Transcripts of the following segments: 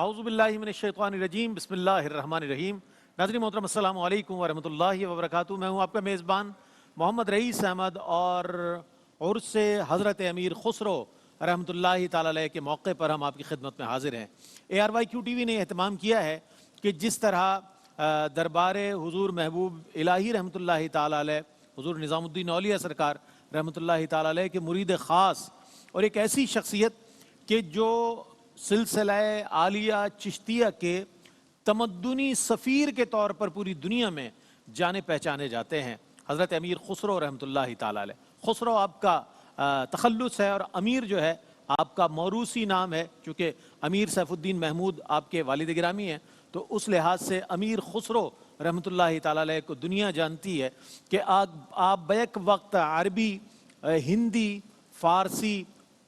औज़ुबिल्लाहि मिनश्शैतानिर्रजीम बिस्मिल्लाहिर्रहमानिर्रहीम। नाज़रीन मोहतरम अस्सलामु अलैकुम व रहमतुल्लाहि व बरकातुहू। मैं हूँ आपका मेज़बान मोहम्मद रईस अहमद और उर्स हज़रत अमीर खुसरो रहमतुल्लाहि ताला अलैह के मौके पर हम आपकी खिदमत में हाजिर हैं। ARYQ TV ने एहतमाम किया है कि जिस तरह दरबार हुज़ूर महबूब इलाही रहमतुल्लाहि ताला अलैह हुज़ूर निज़ामुद्दीन औलिया सरकार रहमतुल्लाहि ताला अलैह के मुरीद ख़ास और एक ऐसी शख्सियत कि जो सिलसिला आलिया चिश्तिया के तमद्दुनी सफ़ीर के तौर पर पूरी दुनिया में जाने पहचाने जाते हैं, हज़रत अमीर खुसरो रहमतुल्लाहि ताला अलैह। खुसरो आपका तखल्लुस है और अमीर जो है आपका मौरूसी नाम है, चूँकि अमीर सैफुद्दीन महमूद आपके वालिद गिरामी हैं, तो उस लिहाज से अमीर खुसरो रहमतुल्लाहि ताला अलैह को दुनिया जानती है कि आप बैक वक्त अरबी, हिंदी, फ़ारसी,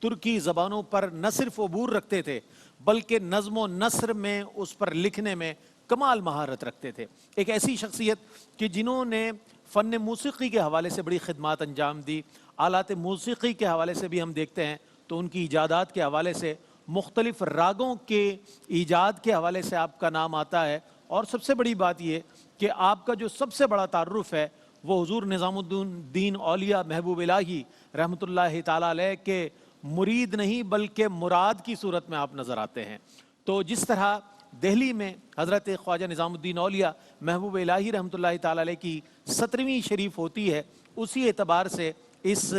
तुर्की ज़बानों पर न सिर्फ अबूर रखते थे बल्कि नज़्म व नस्र में उस पर लिखने में कमाल महारत रखते थे। एक ऐसी शख्सियत कि जिन्होंने फ़न मूसीक़ी के हवाले से बड़ी खिदमात अंजाम दी। आलात मूसीक़ी के हवाले से भी हम देखते हैं तो उनकी ईजादात के हवाले से, मुख्तलिफ़ रागों के ईजाद के हवाले से आपका नाम आता है। और सबसे बड़ी बात यह कि आपका जो सबसे बड़ा तारुफ़ है वो हुज़ूर निज़ामुद्दीन औलिया महबूब इलाही रहमतुल्लाहि ताला अलैह के मुरीद नहीं बल्कि मुराद की सूरत में आप नज़र आते हैं। तो जिस तरह दिल्ली में हज़रत ख्वाजा निज़ामुद्दीन औलिया महबूब इलाही रहमतुल्लाहि ताला अलैह की 17वीं शरीफ होती है, उसी एतबार से इस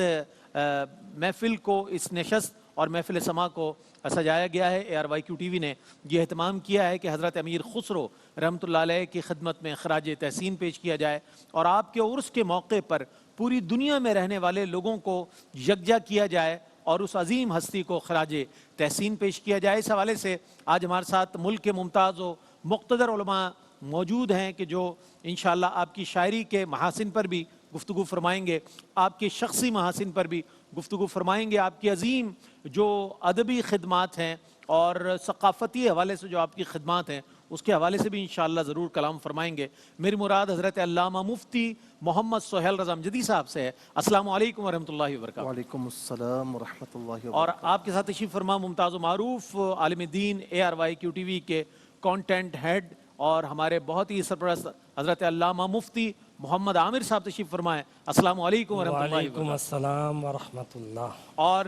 महफ़िल को, इस नशस्त और महफ़िल समा को सजाया गया है। ARYQ TV ने यह एहतमाम किया है कि हज़रत अमीर खुसरो रहमतुल्लाहि अलैह की खिदमत में ख़राज तहसीन पेश किया जाए और आपके उर्स के मौके पर पूरी दुनिया में रहने वाले लोगों को यकजा किया जाए और उस अजीम हस्ती को ख़राज तहसीन पेश किया जाए। इस हवाले से आज हमारे साथ मुल्क के मुमताज़ व मुक़्तदर उलमा मौजूद हैं कि जो इंशाअल्लाह आपकी शायरी के महासिन पर भी गुफ्तगू फरमाएंगे, आपके शख्सी महासिन पर भी गुफ्तगू फरमाएंगे, आपकी अजीम जो अदबी खिदमात हैं और सकाफ़ती हवाले से जो आपकी खिदमात हैं उसके हवाले से भी इंशाअल्लाह ज़रूर कलाम फरमाएंगे। मेरी मुराद हज़रत अल्लामा मुफ्ती मोहम्मद सोहेल रज़ा अमजदी साहब से है। अस्सलामु अलैकुम वरहमतुल्लाहि वबरकातुहू। वालेकुम अस्सलाम वरहमतुल्लाहि और वबरकातुहू। आपके साथ तशरीफ़ फरमा मुमताज़ मारूफ आलिम दीन ARYQ TV के कंटेंट हेड और हमारे बहुत ही सरपरस्त हज़रत अल्लामा मुफ्ती मोहम्मद आमिर साहब तशरीफ़ फरमाएँ। अस्सलामु अलैकुम वरहमतुल्लाहि वबरकातुहू। अस्सलाम वरहमतुल्लाह। और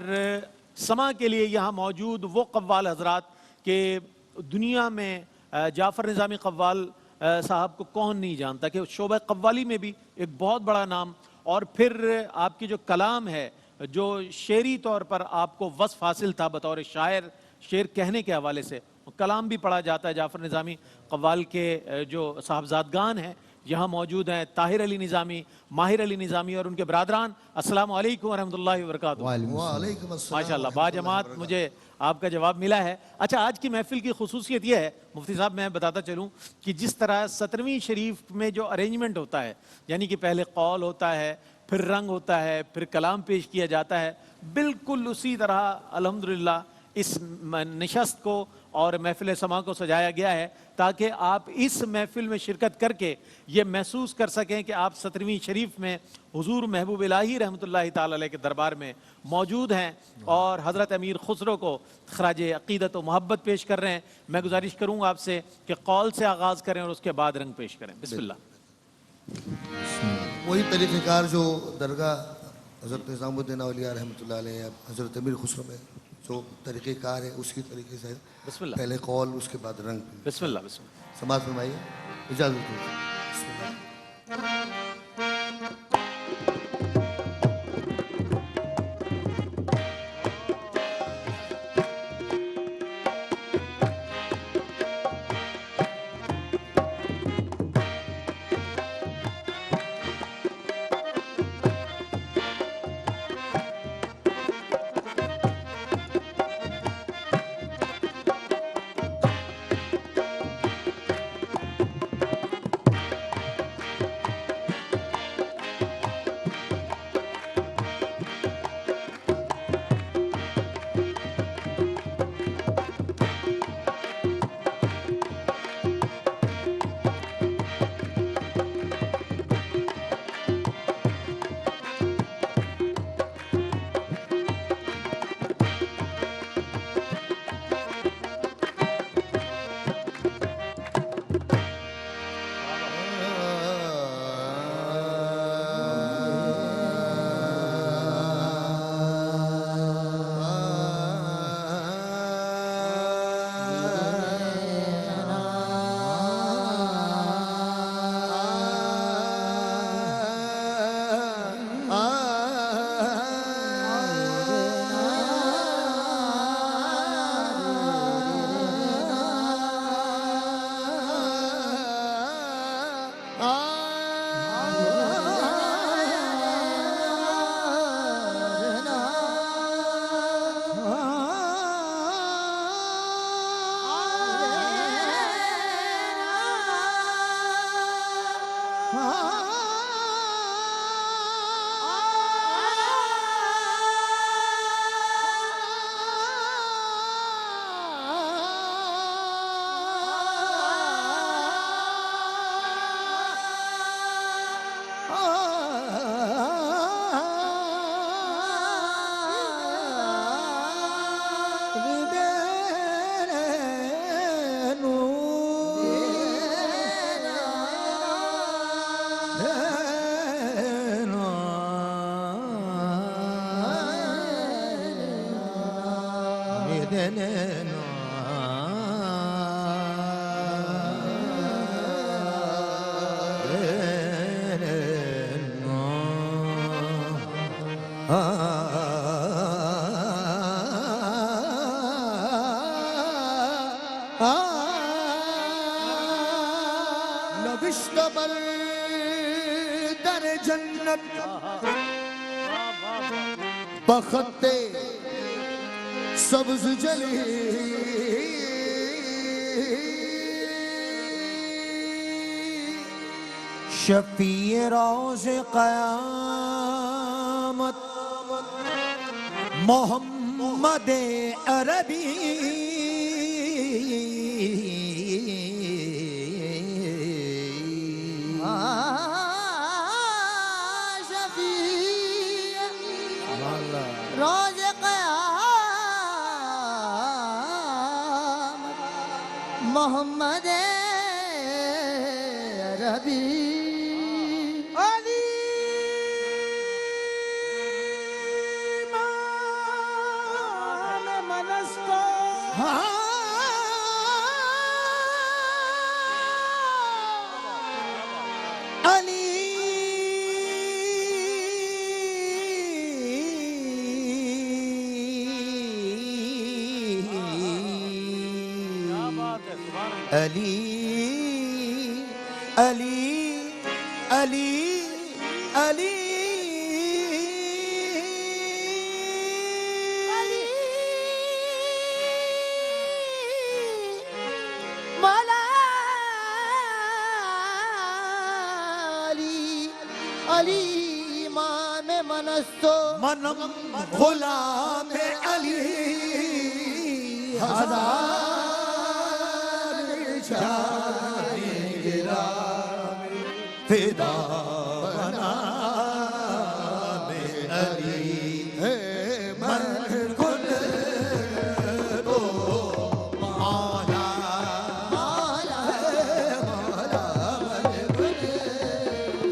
समा के लिए यहाँ मौजूद वो कव्वाल हजरात के दुनिया में जाफ़र निज़ामी कव्वाल साहब को कौन नहीं जानता कि शोबा कव्वाली में भी एक बहुत बड़ा नाम, और फिर आपकी जो कलाम है, जो शेरी तौर पर आपको वस्फ़ हासिल था बतौर शायर, शेर कहने के हवाले से कलाम भी पढ़ा जाता है। जाफ़र निज़ामी कव्वाल के जो साहबजादगान हैं यहाँ मौजूद हैं, ताहिर अली निज़ामी, माहिर अली निज़ामी और उनके बरादरान। अस्सलामु अलैकुम वरहमतुल्लाहि वबरकातुहू। वालेकुम अस्सलाम माशाअल्लाह, बाजमात मुझे आपका जवाब मिला है। अच्छा, आज की महफ़िल की खुसूसियत यह है मुफ्ती साहब, मैं बताता चलूँ कि जिस तरह 17वीं शरीफ में जो अरेंजमेंट होता है, यानी कि पहले कौल होता है, फिर रंग होता है, फिर कलाम पेश किया जाता है, बिल्कुल उसी तरह अल्हम्दुलिल्लाह इस नशस्त को और महफ़िल समा को सजाया गया है ताकि आप इस महफ़िल में शिरकत करके ये महसूस कर सकें कि आप 17वीं शरीफ में हुज़ूर महबूब इलाही रहमतुल्लाहि ताला अलैह के दरबार में मौजूद हैं और हज़रत अमीर खुसरो को ख़राज अक़ीदत व मोहब्बत पेश कर रहे हैं। मैं गुजारिश करूँगा आपसे कि कौल से आगाज़ करें और उसके बाद रंग पेश करें। बिस्मिल्लाह। वही तरीक़ेकार जो दरगाह हज़रत निज़ामुद्दीन औलिया रहमतुल्लाह अलैह हज़रत अमीर खुसरो में जो तरीक़ेकार है उसी तरीके से बिस्मिल्लाह। पहले कौल, उसके बाद रंग। बिस्मिल्लाह बिस्मिल्लाह। समाज फरमाइए, इजाज़त दीजिए। देना नबिश्तबल दर जन्नत बखते सब्ज जली शफीए रोज़ क़यामत मोहम्मद अरबी रोज़ क़यामत मोहम्मद अरबी अली अली अली अली मौला अली इमाम मनस्तो मनम गुलाम अली हजार फिदा बना में अली है मन कुल तो मौला मौला मौला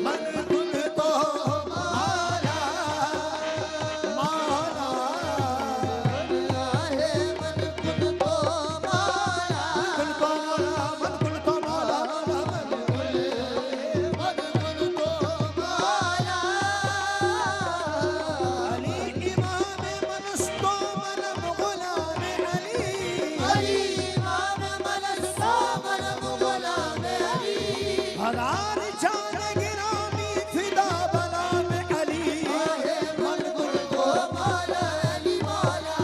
मन कुल तो मौला मौला है मन कुल तो मौला मन कुल तो मौला हजार जान गिरामी फिदा बना में अली मन कुल तो मौला अली मौला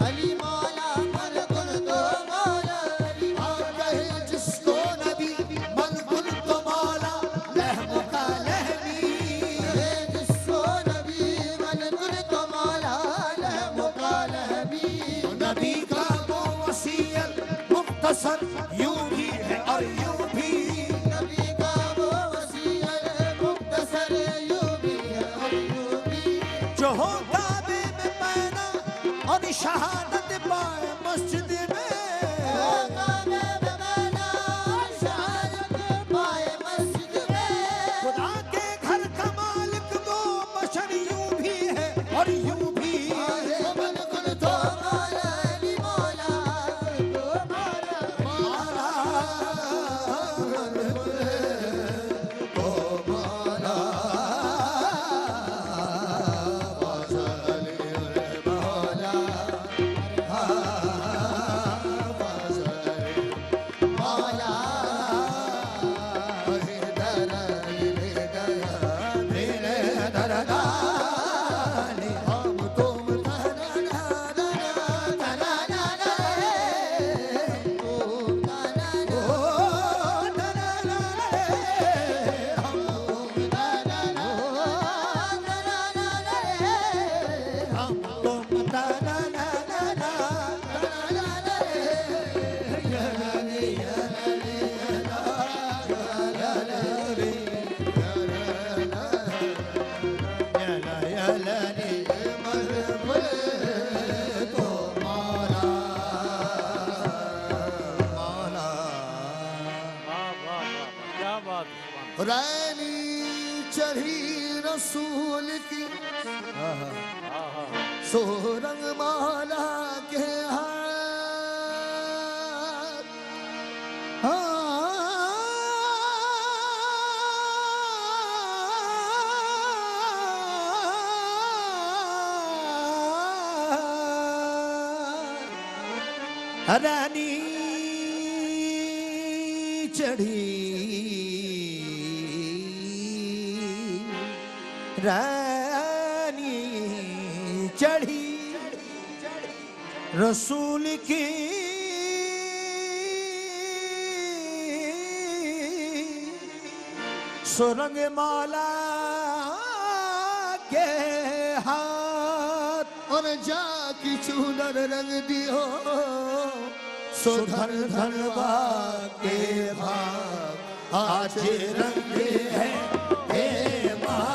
अली मौला मन कुल तो मौला अली आप कहे जिसको नबी मन कुल तो मौला लहम का लहमी जिसको नबी मन कुल तो मौला लहम का लहमी नबी का वो वसीयत मुख्तसर यूं भी है और यूं भी नबी का वो वसीयत मुख्तसर यूं भी है और यूं भी जो हो काबे में पैदा और शहादत पाए मस्जिद में हो काबे में पैदा और शहादत पाए मस्जिद में खुदा के घर का मालिक दो बशर यूं भी है और यूं भी मन कुल तो मौला अली मौला तो मौला मौला रैनी चढ़ी रसूल की सो रंग माला के हाथ रानी चढ़ी रानी चढ़ी रसूल की सुरंग माला के हाथ और जाकी चूनर रंग दियो सुधर धनवा के भाग आज रंग है हे माँ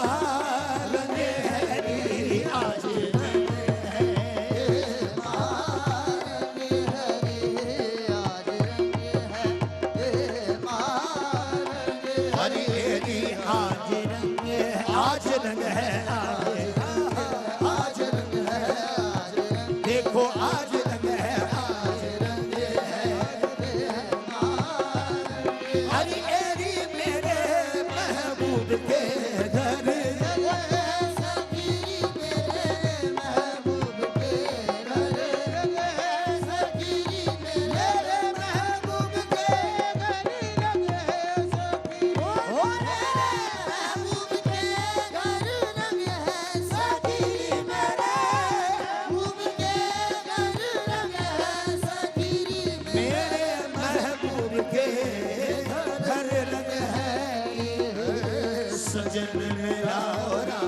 रंग है रे आज रंग है हे माँ रंग है रे आज रंग है हे माँ रंग है हरी रे आज रंग है आज रंग है आज रंग है आज रंग देखो आज रंग है आज रंग है हरी एरी मेरे महबूब के घर सखी मेरे महबूब के घर सखी मेरे महबूब के घर रंग है सखी ओ मेरे महबूब के घर रंग है सखी मेरे महबूब के घर रंग है सखी मेरे महबूब के घर रंग है सजन मेरा होरा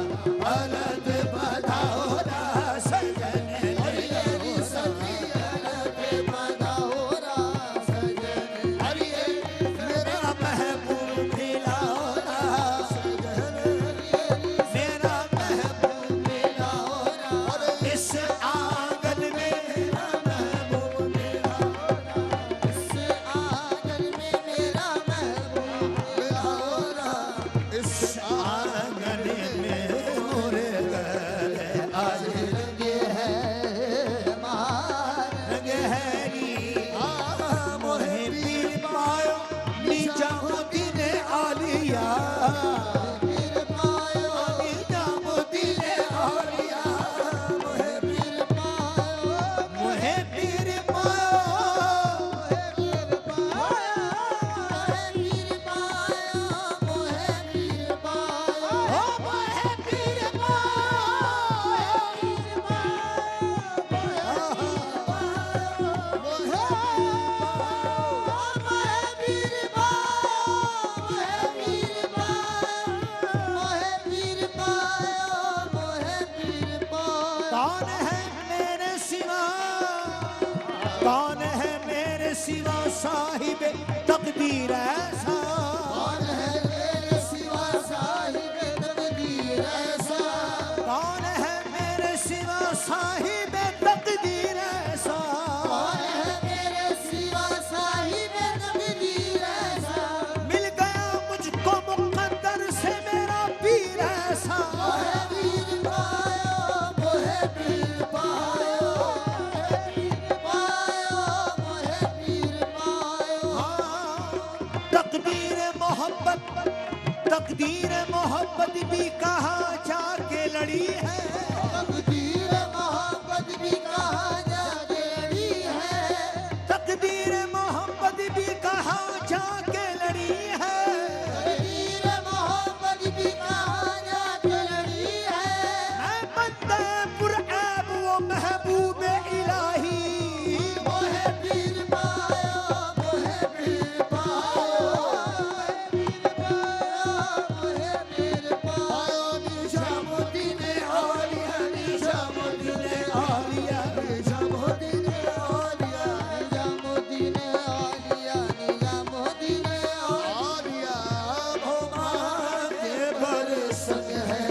अलग बधाओरा सजन मेरी सखी अलग बधाओरा सजन हरि मेरा महबूब मिलाओरा सजन मेरा महबूब मिलाओरा इस आंगन में मेरा महबूब मिलाओरा इस आंगन में मेरा महबूब मिलाओरा इस आंगन में मोरे घर आज रंग है मार रंग है नी मोहे पीर पायो नीचा मोती ने आलिया पीर पायो नीचा मोती ने आलिया मोहे पीर पायो मोहे पीर पायो मोहे पीर पायो मोहे पीर पायो मोहे पीर पायो मोहे पीर कौन है मेरे सिवा कौन है मेरे सिवा साहिब तकदीर ऐसा कौन है मेरे सिवा साहिब तकदीर ऐसा कौन है मेरे सिवा साहिब तकदीर ऐसा कौन है मेरे सिवा साहिब तकदीर ऐसा मिल गया मुझको मुकद्दर से मेरा पीर ऐसा मोहे पीर पायो मोहे पीर पायो मोहे पीर पायो तकदीर मोहब्बत भी कहाँ जाके लड़ी है तकदीर मोहब्बत भी कहाँ जाके लड़ी है तकदीर मोहब्बत भी कहाँ जाके लड़ी है तकदीर मोहब्बत भी कहाँ जाके लड़ी है मैं बंदे पुरऐब वो महबूब इलाही मोहे पीर पायो मोहे पीर पायो मोहे पीर पायो निजामुद्दीन औलिया निजामुद्दीन औलिया निजामुद्दीन औलिया निजामुद्दीन औलिया निजामुद्दीन औलिया भोमा के बरसंग है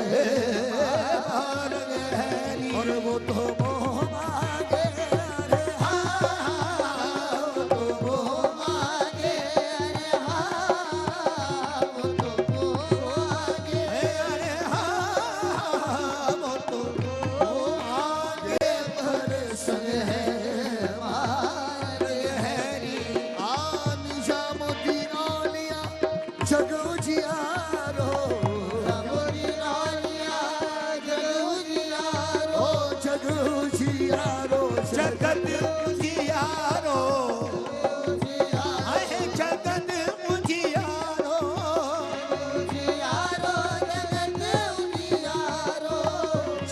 रंग है और वो तो मोह मांगे अरे हाँ वो तो मोह मांगे अरे हाँ वो तो मोह मांगे अरे हाँ वो तो मोह मांगे जियारो जगत जियारो आहे जगत जियारो जियारो जगत जियारो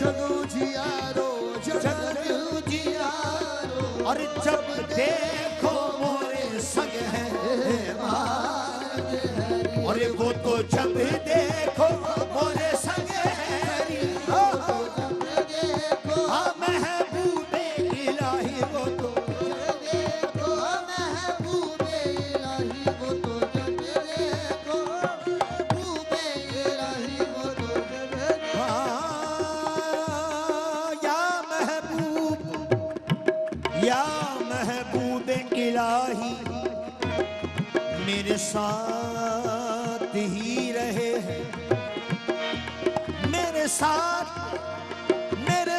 जगो जियारो जगत जियारो और जब देखो मोरे संग है और वो तो जब देखो मोरे संग है हाँ महबूबे इलाही वो तो देखो महबूबे इलाही वो तो देखो महबूबे इलाही वो तो या महबूबे इलाही मेरे साथ ही रहे हैं मेरे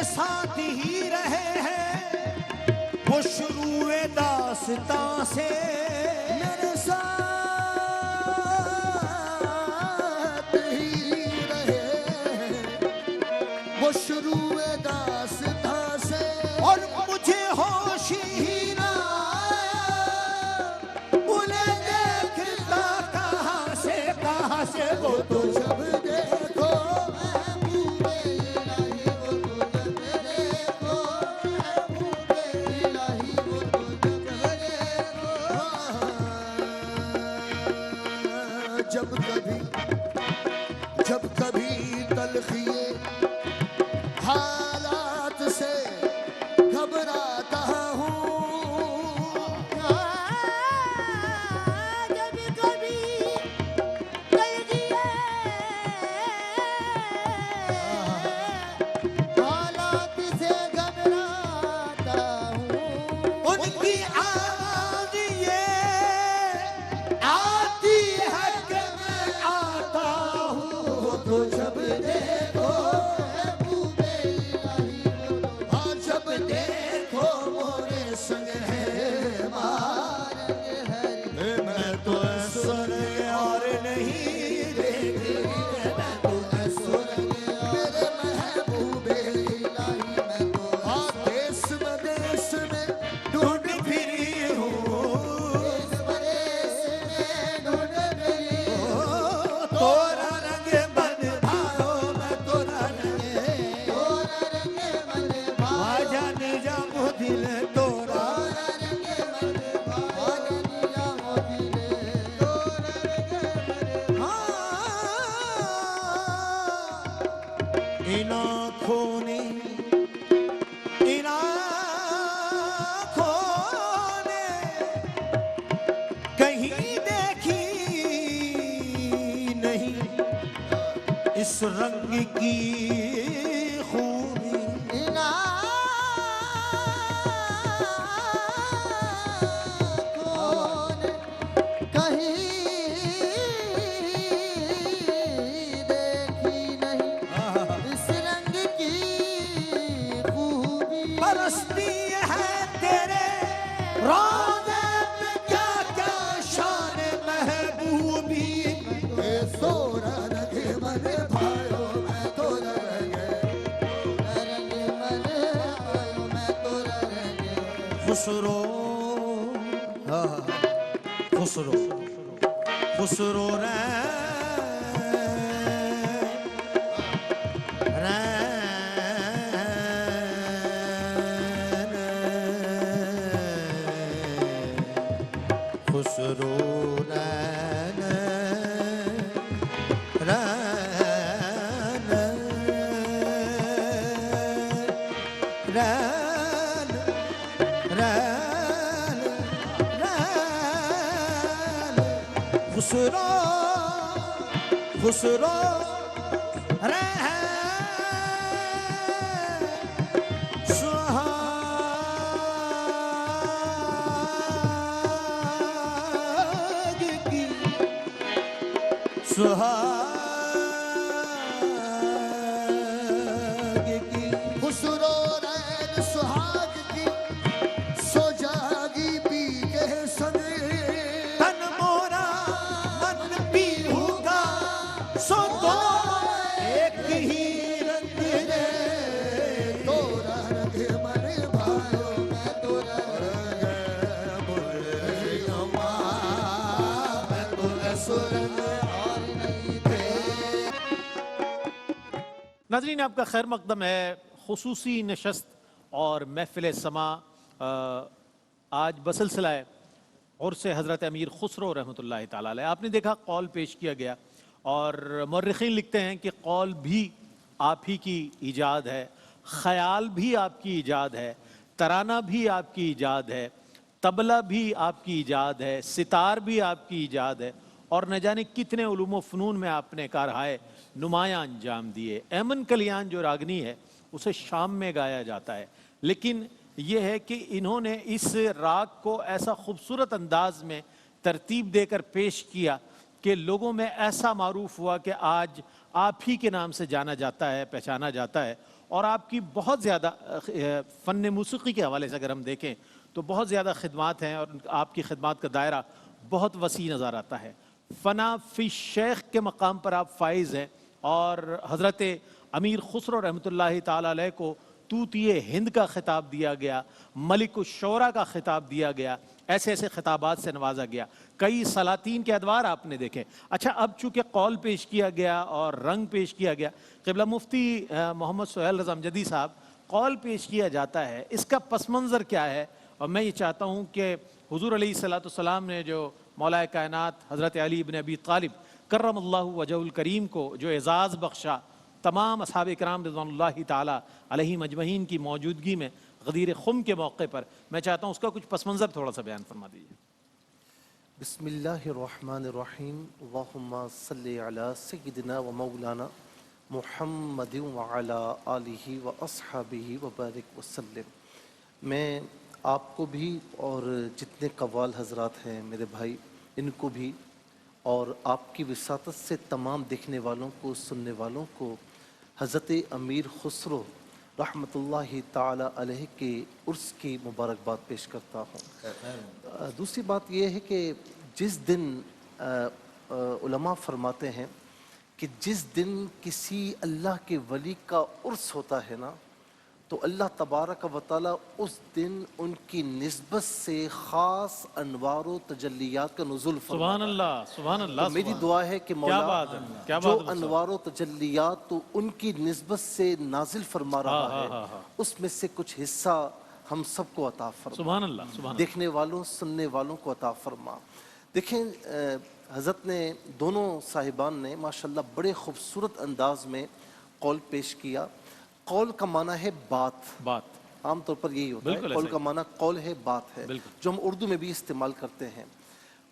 साथ ही रहे हैं वो शुरुए दास्तां से मेरे साथ ही रहे हैं वो शुरुए दास्तां से और मुझे होश ही ना उन्हें देखता कहाँ से वो तो जब देखो महबूबे इलाही वो तो जब कभी तलखिए हालात से घबराता हूँ जब कभी तलखिए हालात से घबराता हूँ उनकी आवाज़ ये आती है कि मैं आता हूँ तो जब देखो महबूबे इलाही हाँ जब देखो मोरे संग है मैं तो असर और नहीं देखी मैं तो असर मेरे महबूबे इलाही मैं तो हाँ देश में ढूंढ फिरी हूँ तोरा रंग बन भायो मैं तोरा रंग जान जामो दिल तोरा इन आँखों ने कहीं देखी नहीं इस रंग की खूबी बरसती है तेरे रोज़े पे क्या क्या शान महबूबी तोरा रंग मन भायो मैं तोरा रंग मन भायो मैं तोरा रंग खुसरो खुसरो खुसरो खुसरो खुसरो खुसरो सुहाग की खुसरो रैन सुहाग की सो जागी पी के संग तन मोरा मन पी होगा सो तो एक ही रंग रे तोरा नाज़रीन, आपका खैर मकदम है। खुसूसी नशस्त और महफिल समा आज बसिलसिला है और से हज़रत अमीर खुसरो रहमतुल्लाहि ताला अलैह। आपने देखा कौल पेश किया गया और मौर्रिखीन लिखते हैं कि कौल भी आप ही की ईजाद है, ख़याल भी आपकी ईजाद है, तराना भी आपकी ईजाद है, तबला भी आपकी ईजाद है, सितार भी आपकी ईजाद है और न जाने कितने उलूम व फ़नून में आपने कारहाय नुमायाँ अंजाम दिए। ऐमन कलियान जो रागनी है उसे शाम में गाया जाता है, लेकिन यह है कि इन्होंने इस राग को ऐसा खूबसूरत अंदाज में तरतीब देकर पेश किया कि लोगों में ऐसा मारूफ हुआ कि आज आप ही के नाम से जाना जाता है, पहचाना जाता है। और आपकी बहुत ज़्यादा फ़न मूसीक़ी के हवाले से अगर हम देखें तो बहुत ज़्यादा खिदमात हैं और आपकी खिदमात का दायरा बहुत वसी नज़र आता है। फ़ना फ़ी शेख के मकाम पर आप फाइज़ हैं और हज़रत अमीर खुसरो रहमतुल्लाहि ताला अलैह को तूतिए हिंद का खिताब दिया गया, मलिक शोरा का खिताब दिया गया, ऐसे ऐसे खिताबात से नवाजा गया। कई सलातीन के अदवार आपने देखे। अच्छा, अब चूँकि कौल पेश किया गया और रंग पेश किया गया, क़िबला मुफ्ती मोहम्मद सुहेल रज़ा अमजदी साहब, कौल पेश किया जाता है, इसका पस मंज़र क्या है? और मैं ये चाहता हूँ कि हुज़ूर अलैहिस्सलाम ने जो मौला कायनात हज़रत अली इब्न अबी तालिब कर्रमल्लाहु वजहुल करीम को जो एज़ाज़ बख्शा, तमाम असहाब इकराम रिज़वानुल्लाहि ताला अलैहिम अजमईन की मौजूदगी में गदीर खुम के मौके पर, मैं चाहता हूँ उसका कुछ पस मंज़र थोड़ा सा बयान फरमा दीजिए। बिस्मिल्लाहिर्रहमानिर्रहीम। अल्लाहुम्मा सल्लि अला सय्यिदिना व मौलाना मुहम्मदिन व अला आलिहि व अस्हाबिहि व बारिक वसल्लम। मैं आपको भी और जितने कव्वाल हजरात हैं मेरे भाई, इनको भी और आपकी विसातत से तमाम देखने वालों को, सुनने वालों को हज़रत अमीर खुसरो रहमतुल्लाहि ताला अलैह के उर्स की मुबारकबाद पेश करता हूँ। दूसरी बात यह है कि जिस दिन उलमा फरमाते हैं कि जिस दिन किसी अल्लाह के वली का उर्स होता है ना, तो अल्लाह तबारक व तआला उस दिन उनकी निस्बत से ख़ास अनवार व तजल्लियात का नुज़ुल फरमाता है। सुभान अल्लाह, सुभान अल्लाह। तो मेरी दुआ है कि मौला क्या जो बात है अनवार व तजल्लियात तो उनकी निस्बत से नाजिल फरमा रहा है, उसमें से कुछ हिस्सा हम सबको अता फरमा। सुभान अल्लाह, सुभान अल्लाह। देखने वालों, सुनने वालों को अता फरमा। देखें, हज़रत ने, दोनों साहिबान ने माशाल्लाह बड़े खूबसूरत अंदाज में कौल पेश किया। कौल का माना है बात। आमतौर पर यही होता है, कौल का माना कौल है, बात है, जो हम उर्दू में भी इस्तेमाल करते हैं।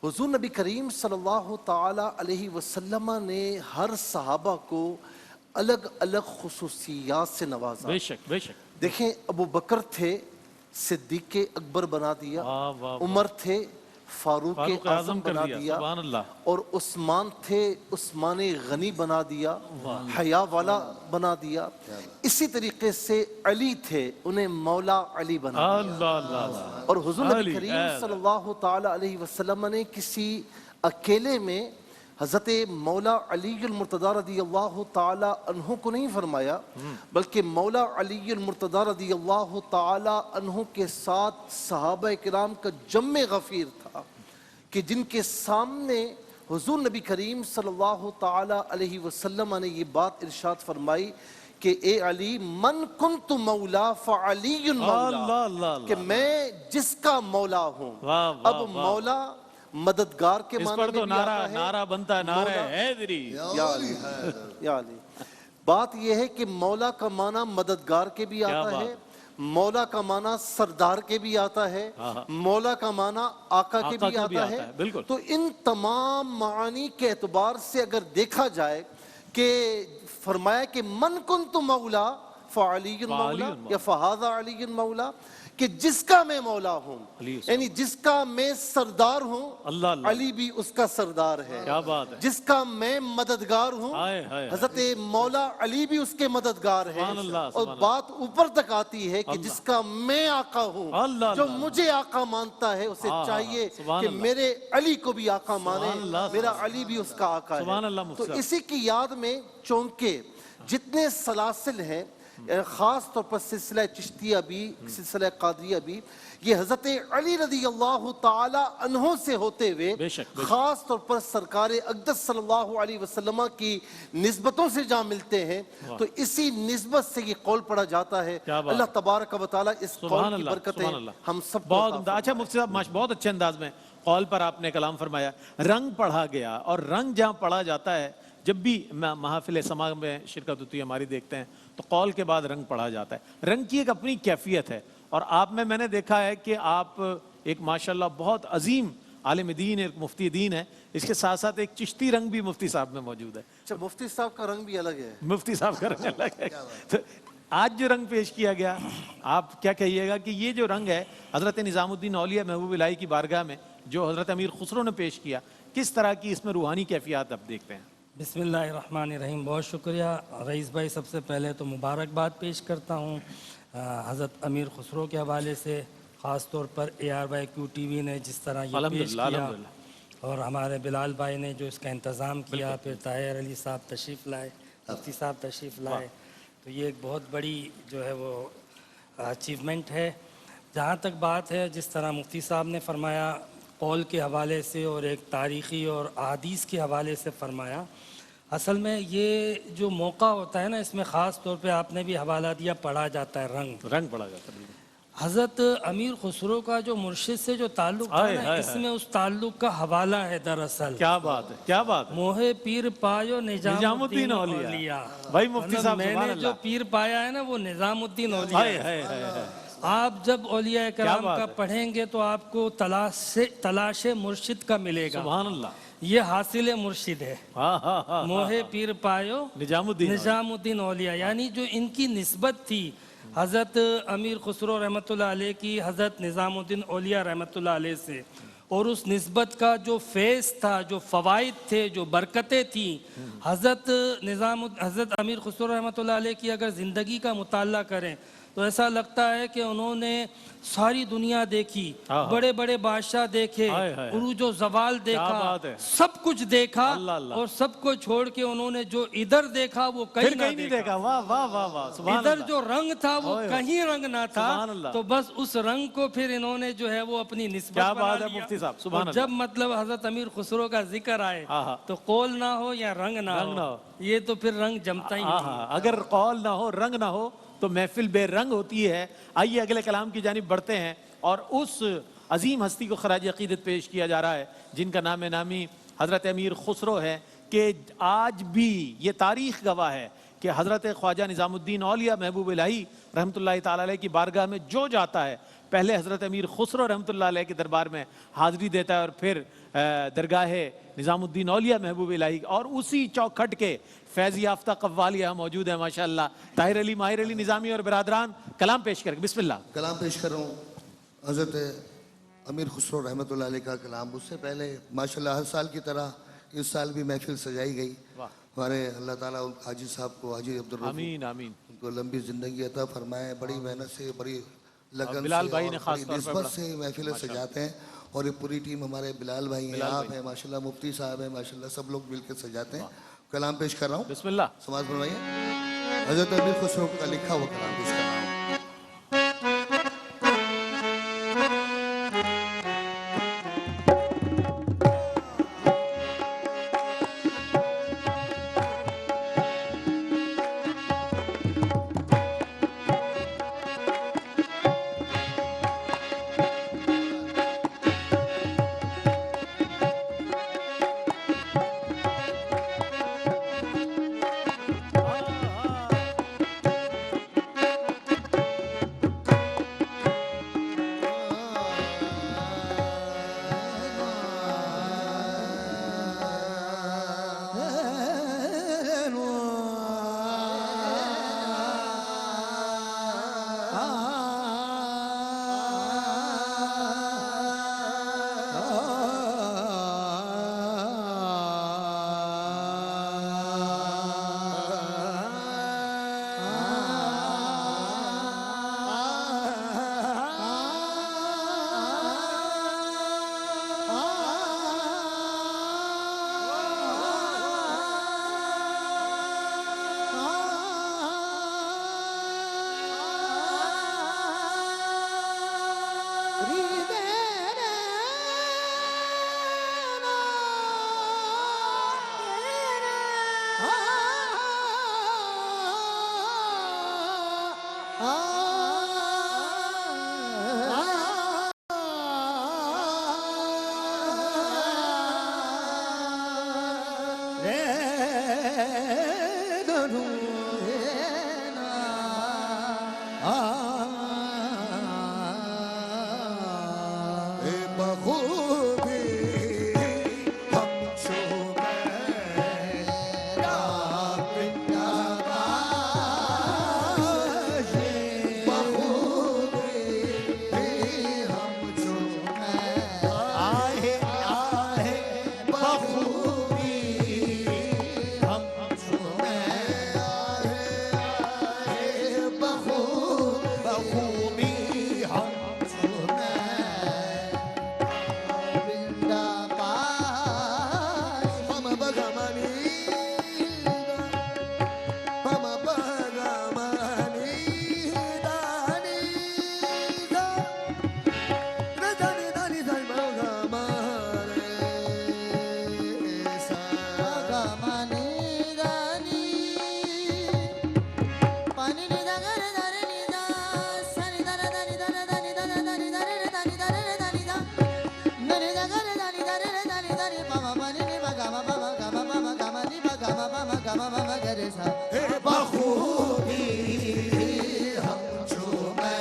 हुज़ूर नबी करीम सल्लल्लाहु ताला अलैहि वसल्लम ने हर सहाबा को अलग अलग खुसूसियात से नवाजा। बेशक बेशक। देखें, अबू बकर थे, सिद्दीक़ अकबर बना दिया, उमर थे, फारूक आज़म बना दिया, और उस्मान थे, उस्मान गनी बना दिया, हया वाला बना दिया। इसी तरीके से अली थे, उन्हें मौला अली बना दिया। और हुज़ूर नबी करीम सल्लल्लाहु ताला अलैहि वसल्लम ने किसी अकेले में हज़रत मौला अलीयुल मुर्तज़ा रज़ियल्लाहु ताला अन्हु को नहीं फरमाया, बल्कि मौला अलीयुल मुर्तज़ा रज़ियल्लाहु ताला अन्हु के साथ सहाबा किराम का जम्मे गफ़ीर था कि जिनके सामने हुज़ूर नबी करीम सल्लल्लाहु ताला अलैहि वसल्लम ने ये बात इरशाद फरमाई कि ए अली, मन कुन्तु मौला फ़अलीयुन मौला, कि मैं जिसका मौला हूँ। अब मौला मददगार के माने में भी आता है। नारा बनता है, नारा हैदरी या अली। बात यह है कि मौला का माना मददगार के भी आता है, मौला का माना सरदार के भी आता है, मौला का माना आका के भी आता है। तो इन तमाम मानी के एतबार से अगर देखा जाए कि फरमाया कि मन कुन्तु मौला फ़अलीयुन मौला या फ़हाज़ा अलीयुन मौला, कि जिसका मैं मौला हूँ, यानी जिसका मैं सरदार हूँ, अली भी उसका सरदार है। क्या बात है। जिसका मैं मददगार हूँ, हज़रत मौला अली भी उसके मददगार है। और बात ऊपर तक आती है कि जिसका मैं आका हूँ, जो मुझे आका मानता है, उसे चाहिए कि मेरे अली को भी आका माने, मेरा अली भी उसका आका है। तो इसी की याद में चौंके जितने सलासिल हैं, ख़ास तौर पर सिलसिला चिश्तिया भी, सिलसिला कादरिया भी, ये हज़रत अली रज़ी अल्लाह ताला अन्हो से होते हुए बेशक, बेशक। ख़ास तौर पर सरकार अक़दस सल्लल्लाहु अलैहि वसल्लम की निस्बतों से जहाँ मिलते हैं, तो इसी निस्बत से ये कौल पढ़ा जाता है। क्या बात। अल्लाह तबारक व तआला इस कौल सुभान की अल्लाह, बरकतें सुभान अल्लाह। हम सब बहुत उम्दा। अच्छा मुफ्ती साहब बहुत अच्छे अंदाज में कौल पर आपने कलाम फरमाया। रंग पढ़ा गया, और रंग जहाँ पढ़ा जाता है, जब भी महफिल समा में शिरकत होती है हमारी, देखते हैं तो कौल के बाद रंग पढ़ा जाता है। रंग की एक अपनी कैफियत है, और आप में मैंने देखा है कि आप एक माशाल्लाह बहुत अजीम आलिम दीन, एक मुफ्ती दीन है, इसके साथ साथ एक चिश्ती रंग भी मुफ्ती साहब में मौजूद है। अच्छा, मुफ्ती साहब का रंग भी अलग है। मुफ्ती साहब का रंग अलग है। तो आज जो रंग पेश किया गया, आप क्या कहिएगा कि ये जो रंग है हज़रत निज़ामुद्दीन औलिया महबूब इलाही की बारगाह में जो हज़रत अमीर खुसरो ने पेश किया, किस तरह की इसमें रूहानी कैफियत आप देखते हैं? बिस्मिल्लाहिर्रहमानिर्रहीम। बहुत शुक्रिया रईस भाई। सबसे पहले तो मुबारकबाद पेश करता हूँ हज़रत अमीर खुसरो के हवाले से, ख़ास तौर पर ARYQ TV ने जिस तरह ये पेश अल्हम्दुलिल्लाह, किया, अल्हम्दुलिल्लाह। और हमारे बिलाल भाई ने जो इसका इंतज़ाम किया, फिर ताहिर अली साहब तशरीफ़ लाए, मुफ्ती साहब तशरीफ़ लाए, तो ये एक बहुत बड़ी जो है वो अचीवमेंट है। जहाँ तक बात है, जिस तरह मुफ्ती साहब ने फरमाया कौल के हवाले से और एक तारीख़ी और अहादीस के हवाले से फरमाया, असल में ये जो मौका होता है ना, इसमें ख़ास तौर पे आपने भी हवाला दिया, पढ़ा जाता है रंग पढ़ा जाता है। हज़रत अमीर खुसरो का जो मुर्शिद से जो ताल्लुक़ था हाय, ना, हाय, इसमें उस ताल्लुक़ का हवाला है दरअसल। क्या बात है, क्या बात है। मोहे पीर पायो निजामुद्दीन औलिया। भाई मुफ्ती साहब, सुभान मैंने जो अल्लाह। पीर पाया है ना, वो निजामुद्दीन औलिया हाय, है। हाय, हाय, हाय। आप जब औलिया कराम बात का है। पढ़ेंगे तो आपको तलाश मुर्शिद का मिलेगा। सुभान अल्लाह। ये हासिल मुर्शिद है। हाँ हाँ हाँ। मोहे पीर पायो निजामुद्दीन औलिया, यानी जो इनकी निस्बत थी हज़रत अमीर खुसरो रहमतुल्लाह अलैह की हज़रत निज़ामुद्दीन औलिया रहमतुल्लाह अलैह से, और उस निस्बत का जो फेस था, जो फ़वाइद थे, जो बरकतें थी, हज़रत अमीर खुसरो रहमतुल्लाह अलैह की अगर ज़िंदगी का मुताला करें तो ऐसा लगता है कि उन्होंने सारी दुनिया देखी, बड़े बड़े बादशाह देखे, उरूज व ज़वाल देखा, सब कुछ देखा, अल्लाह अल्लाह। और सबको छोड़ के उन्होंने जो इधर देखा वो कहीं नहीं देखा। वाह वाह वाह वाह, सुभान इधर अल्लाह। जो रंग था वो कहीं रंग ना था, सुभान अल्लाह। तो बस उस रंग को फिर इन्होंने जो है वो अपनी निस्बत क्या बना बात है लिया। मुफ्ती साहब, सुभान और जब मतलब हज़रत अमीर खुसरो का जिक्र आए तो कौल ना हो या रंग ना हो, ये तो फिर रंग जमता ही नहीं। अगर कौल ना हो, रंग ना हो, तो महफिल बेरंग होती है। आइए अगले कलाम की जानिब बढ़ते हैं, और उस अजीम हस्ती को खराज अकीदत पेश किया जा रहा है जिनका नाम नामी हज़रत अमीर खुसरो है, कि आज भी ये तारीख़ गवाह है कि हज़रत ख्वाजा निज़ामुद्दीन औलिया महबूब इलाही रहमतुल्लाहि ताला अलैह की बारगाह में जो जाता है, पहले हज़रत अमीर खुसरो रहमतुल्लाह अलैह के दरबार में हाज़री देता है, और फिर दरगाह निज़ामुद्दीन औलिया महबूब इलाही, और उसी चौखट के फैज़ याफ्ता कव्वाल यहाँ मौजूद है माशाअल्लाह। ताहिर अली, माहिर अली निज़ामी और बिरादरान कलाम पेश करेंगे। बिस्मिल्लाह। कलाम पेश कर रहा हूँ हज़रत अमीर खुसरो रहमतुल्लाह अलैह का कलाम। उससे पहले माशाअल्लाह हर साल की तरह इस साल भी महफिल सजाई गई। हमारे अल्लाह ताला हाजी साहब को, हाजी अब्दुल रऊफ, आमीन आमीन, उनको लंबी ज़िंदगी अता फरमाए। बड़ी मेहनत से, बड़ी लगन बिलाल से भाई और ने खास बड़ी तौर पे निस्बत से महफिलें सजाते हैं, और ये पूरी टीम हमारे बिलाल भाई हैं, आप हैं माशाल्लाह, मुफ्ती साहब हैं माशाल्लाह, सब लोग मिलकर सजाते हैं। कलाम पेश कर रहा हूँ। बिस्मिल्लाह। समाज फरमाइए। हज़रत अमीर खुसरो का लिखा हुआ कलाम पेश कर रहा हूँ। बनूं ना बखूबी हम चूमे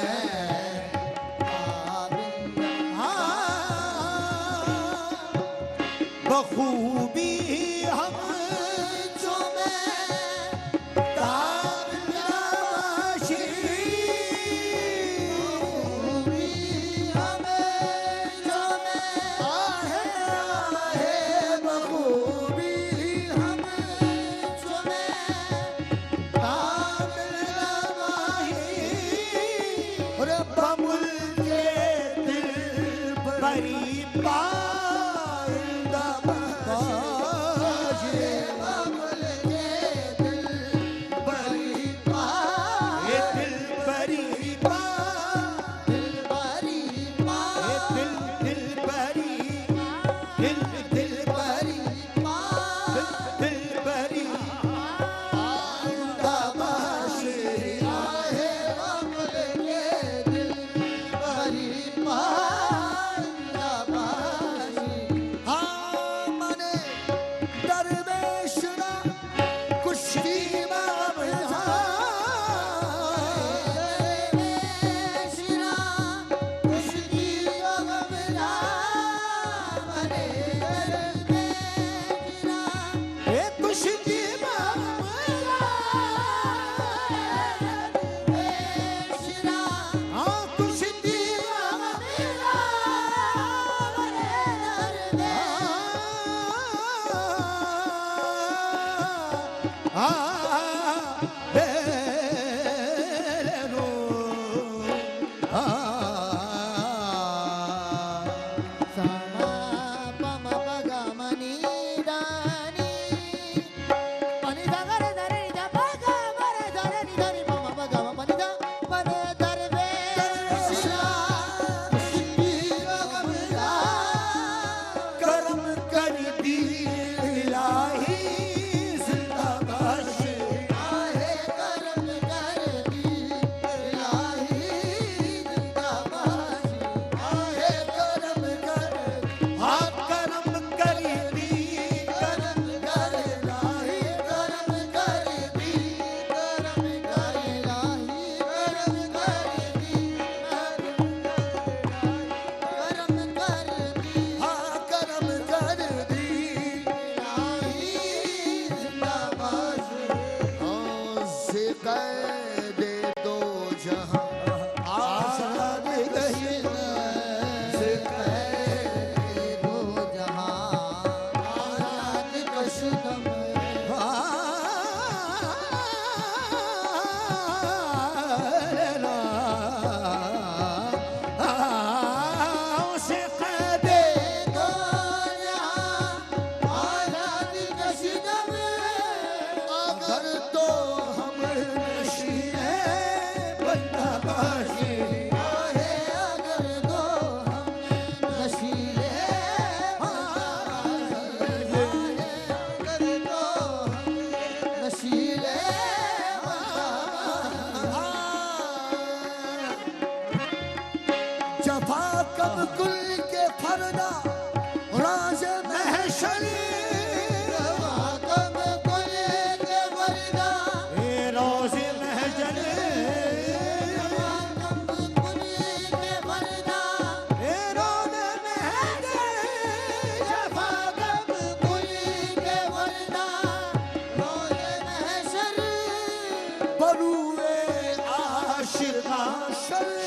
बखूबी हम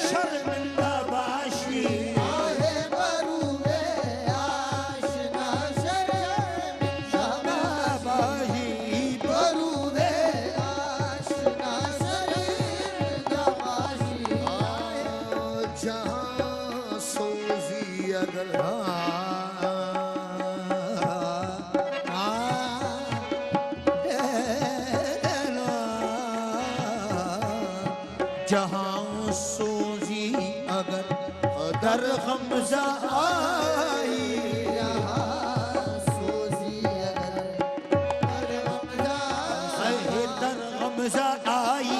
शर्मिंदा बाशी आहे बरूवे आशना शर्मिंदा बाशी बरूवे आशना शर्मिंदा बाशी जहाँ सोजी अगर जहाँ सोजी अगर दर हमजा आई दर हमजा आई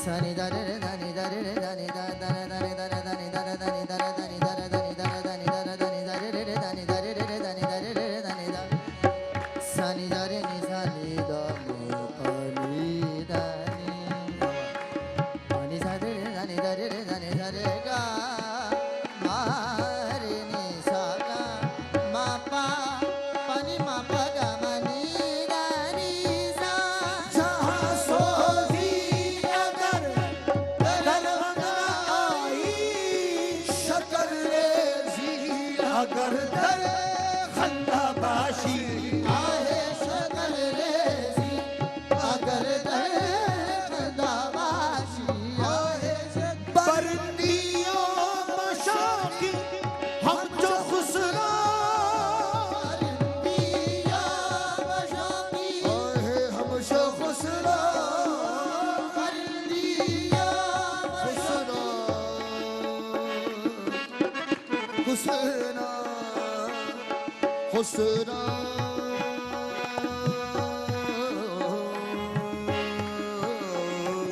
Sani da da da ni da da da ni da da da da ni da da da ni da da da ni da da da ni da da da ni da da da ni da da da ni da da da ni da da da ni da da da ni da Sani da re ni sa ni da mo pa ni da ni Pani sa de da ni da re da ni da re ga ma re ni sa ga ma pa pani ma pa ga ma ni da ni sa जहाँ सोजी अगर दर हमजा आई शकर रेजी अगर दर खंदा बाशी आहे शकल रेजी अगर दर खंदाबाशी आहे बरनियों मशाकी हम जो खुसरा पिया बशामी है हम शो खुसरा पिया खुसरा खुसरा खुसरा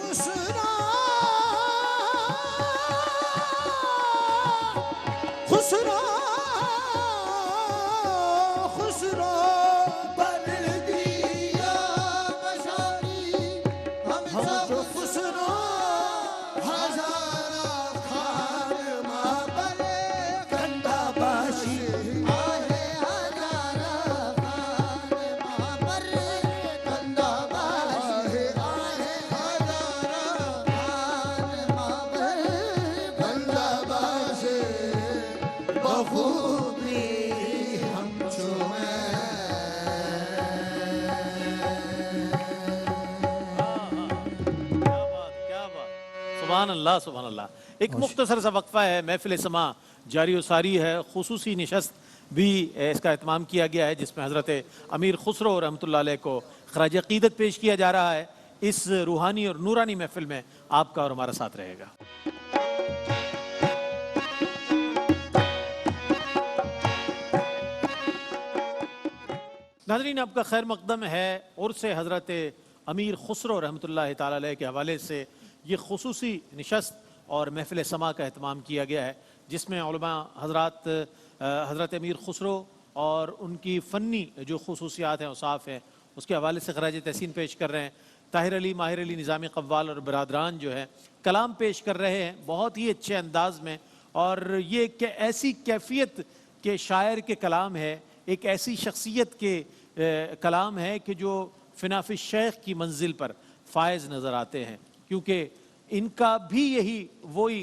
खुसरा खुसरा खुसरा बरनिया बशामी हम हम सब जो खुसरा हजारा खान माबले कंदा बाशी आहे हजारा खान महापर कंदाबाशी आहे हजारा खान महापर बंदाबाजे बखूबी हम क्या बात सुभान अल्लाह सुभान अल्लाह। एक मुख्तसर सा वक्फा है, महफिल समा जारी व सारी है, खुसूसी निशस्त भी इसका एहतमाम किया गया है जिसमें हज़रत अमीर खुसरो रहमतुल्लाह अलैह को खराज अक़ीदत पेश किया जा रहा है। इस रूहानी और नूरानी महफिल में आपका और हमारा साथ रहेगा। नाज़रीन, आपका खैर मकदम है उर्स हज़रत अमीर खुसरो रहमतुल्लाह ताला अलैह के हवाले से ये खुसूसी निशस्त और महफिल समा का एहतमाम किया गया है जिसमें उलमा हज़रात हज़रत अमीर खुसरो और उनकी फ़नी जो खसूसियात हैं औसाफ़ हैं उसके हवाले से खराज तहसीन पेश कर रहे हैं। ताहिर अली, माहिर अली, निज़ामी कव्वाल और बरादरान जो है कलाम पेश कर रहे हैं बहुत ही अच्छे अंदाज में, और ये ऐसी कैफियत के शायर के कलाम है, एक ऐसी शख्सियत के कलाम है कि जो फ़िनाफ़ि शेख की मंजिल पर फायज़ नज़र आते हैं, क्योंकि इनका भी यही वही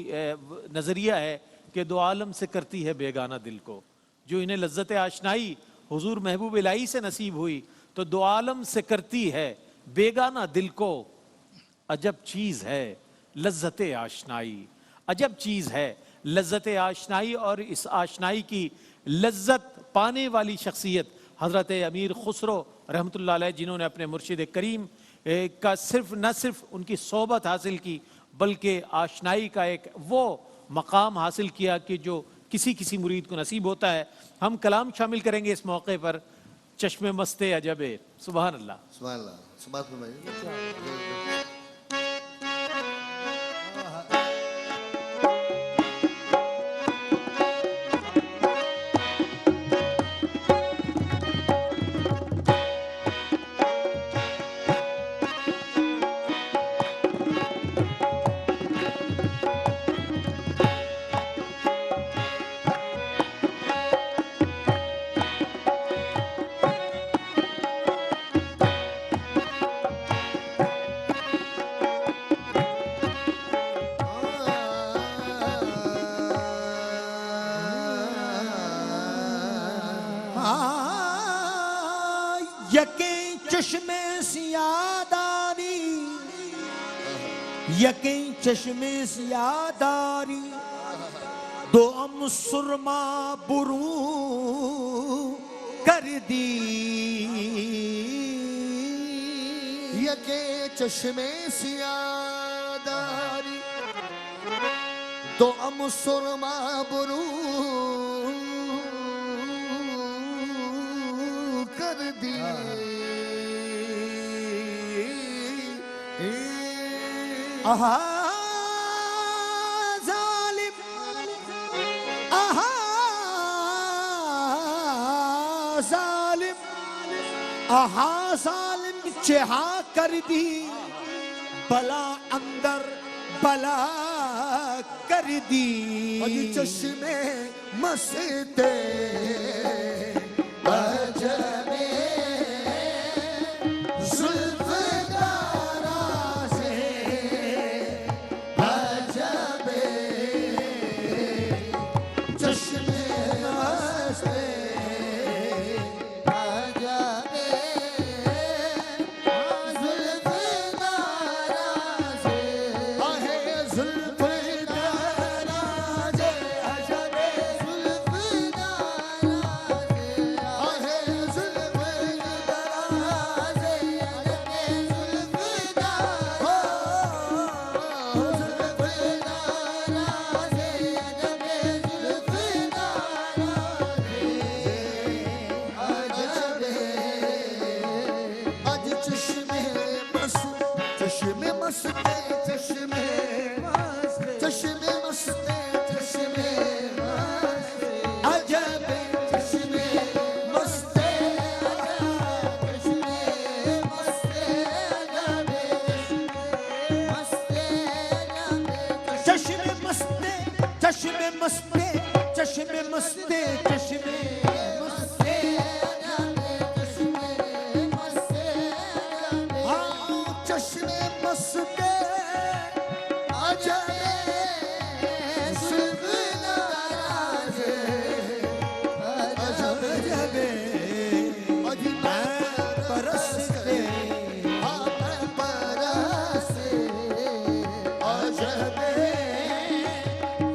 नज़रिया है कि दो आलम से करती है बेगाना दिल को। जो इन्हें लज्जत आशनाई हुजूर महबूब इलाही से नसीब हुई तो दो आलम से करती है बेगाना दिल को। अजब चीज़ है लज्जत आशनाई, अजब चीज़ है लज्जत आशनाई। और इस आशनाई की लज्जत पाने वाली शख्सियत हज़रत अमीर खुसरो रहमतुल्लाह अलैह, जिन्होंने अपने मुर्शिद करीम का न सिर्फ उनकी सोबत हासिल की बल्कि आशनाई का एक वो मकाम हासिल किया कि जो किसी किसी मुरीद को नसीब होता है। हम कलाम शामिल करेंगे इस मौके पर, चश्मे मस्ते अजबे। सुभान अल्लाह सुभान अल्लाह। सुबात फरमाइए। चश्मे सियादारी यकीन चश्मे सियादारी दो सुरमा बुरू कर दी यके चश्मे सियादारी दो सुरमा बुरू कर दी आहा जालिम आहा जालिम आहा जालिम चहा कर दी बला अंदर बला कर दी चश्मे मस्ते अजमे जुल्फ दारा से अजमे चश्मे मस्ते अजमे जुल्फ दारा से आहे जुल्फ दारा से अजमे जुल्फ दारा से आहे जुल्फ दारा से अजमे जुल्फ दारा जुल्फ दारा से अजमे जुल्फ दारा आज चश्मे मस्त चश्मे मस्ते चश्मे मस्ते चश्मे मस्ते चश्मे मस्ते अजब चश्मे मस्ते चश्मे मस्ते अजब मस्ते चश्मे मस्ते चश्मे मस्ते चश्मे मस्ते चश्मे मस्ते चश्मे मस्ते अजब जुल्फ दारा से अजब परस्ते परस्ते अजब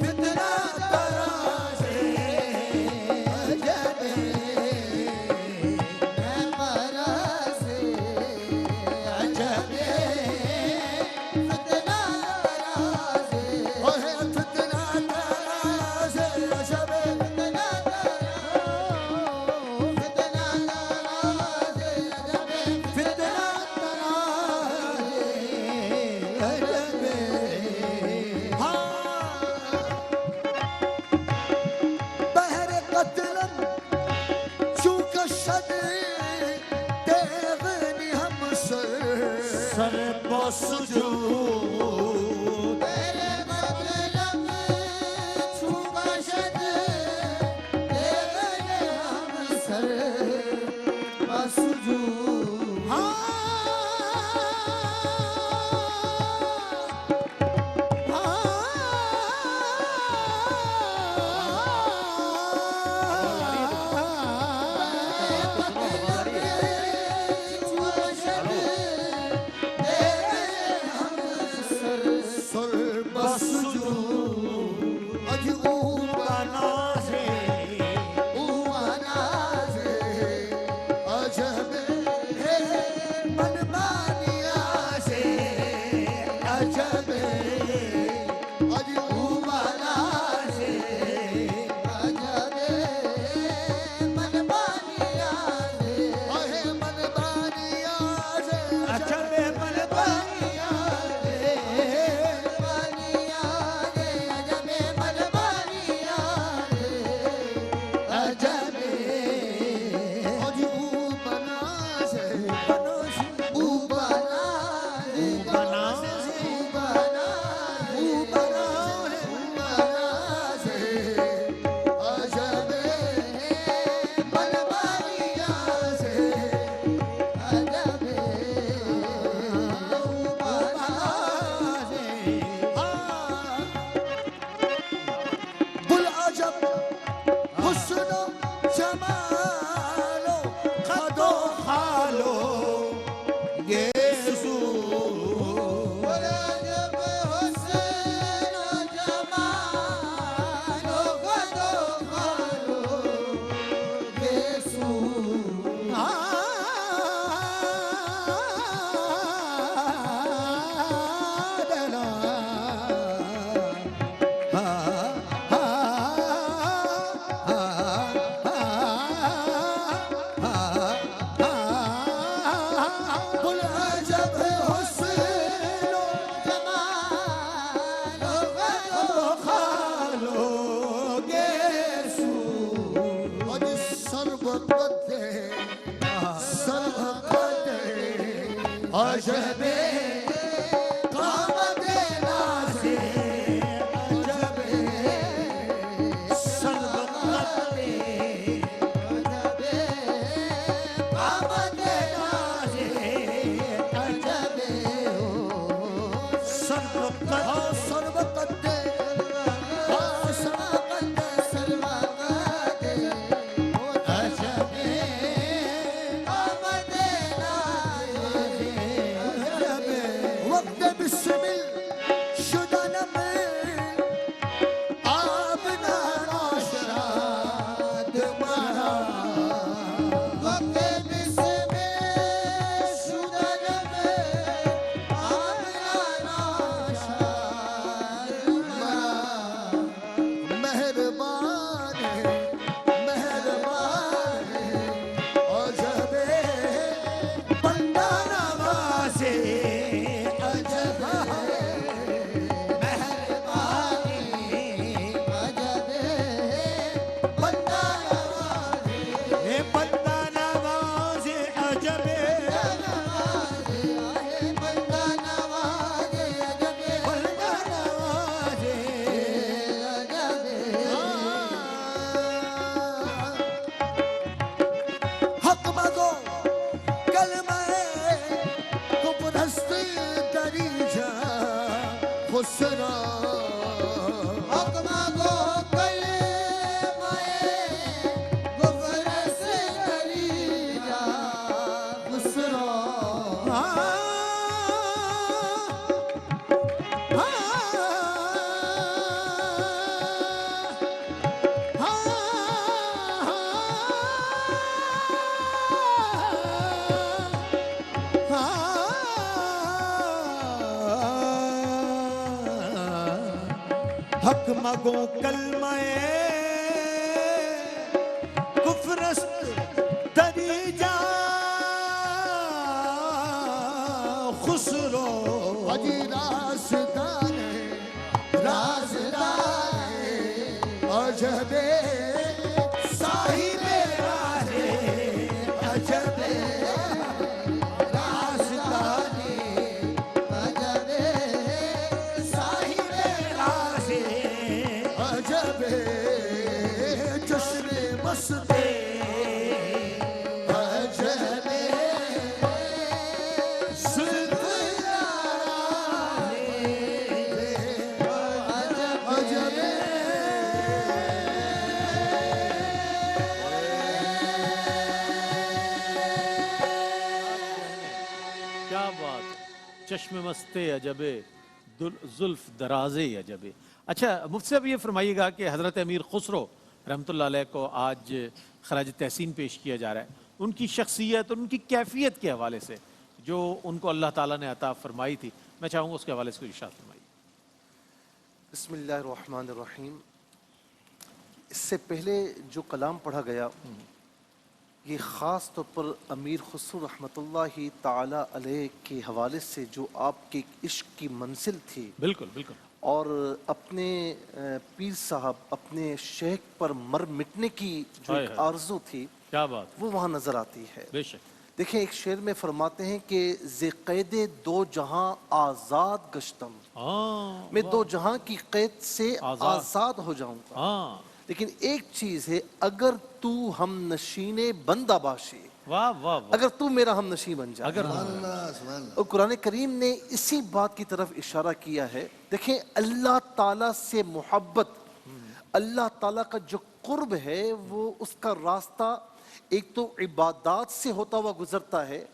फितना तरासे अजब परस्ते अजब फितना तरासे ओहे फितना तरासे अजब फितना तरासे अजब फितना बहर कतलम चूक शद तेगनी हम सर बसजू तेरे मतलब चूक शद तेगनी हम सर बसजू सर बसजू अज ऊबाना से अजबे कामत नाज़े अजबे सर्वकते अजबे कामत नाज़े अजबे सर्वकते वक्त बिस्मिल शुदन में आबना नाशराद मारा वक्त बिस्मिल शुदन में आबना नाशराद मारा मेहरबान है मेहरबान है अजबे बंदा नवाज़े हक मगो कलमे कुपरस्त दरीजा खुसरा हक मगो कलमे कुपरस्त दरीजा खुसरा हक मगो कलमाए कुफरस्त दरीजा खुसरो अजी राज़दार अजबे साहिबे राज़े अजबे राज़दार अजबे साहिबे राज़े अजबे जश्न मस्ती अजबे जुल्फ़ अजबे क्या बात, चश्मे मस्ते अजबे जुल्फ दराजे अजबे। अच्छा मुफ्ती साहब ये फरमाइएगा कि हज़रत अमीर खुसरो रहमतुल्लाह अलैह को आज खराज तहसीन पेश किया जा रहा है, उनकी शख्सियत और उनकी कैफियत के हवाले से जो उनको अल्लाह ताला ने अता फरमाई थी, मैं चाहूँगा उसके हवाले से कोई इरशाद फरमाइए। बिस्मिल्लाहिर्रहमानिर्रहीम। इससे पहले जो कलाम पढ़ा गया ये ख़ास तौर पर अमीर खुसरो रहमतुल्लाहि ताला अलैह के हवाले से जो आपके इश्क की मंजिल थी बिल्कुल बिल्कुल, और अपने पीर साहब अपने शेख पर मर मिटने की जो हाय एक हाय। आरज़ू थी क्या बात, वो वहाँ नज़र आती है। बेशक। देखें एक शेर में फरमाते हैं कि ज़े-क़ैदे दो जहां आज़ाद गश्तम, हाँ मैं दो जहां की कैद से आज़ाद। आज़ाद हो जाऊंगा। हाँ, लेकिन एक चीज़ है, अगर तू हम नशीने बंदा बाशी, वाह वाह वाह, अगर तू मेरा हम नशी बन जाए। अगर और कुरान करीम ने इसी बात की तरफ इशारा किया है। देखें अल्लाह ताला से मोहब्बत, अल्लाह ताला का जो कुर्ब है वो उसका रास्ता एक तो इबादत से होता हुआ गुजरता है,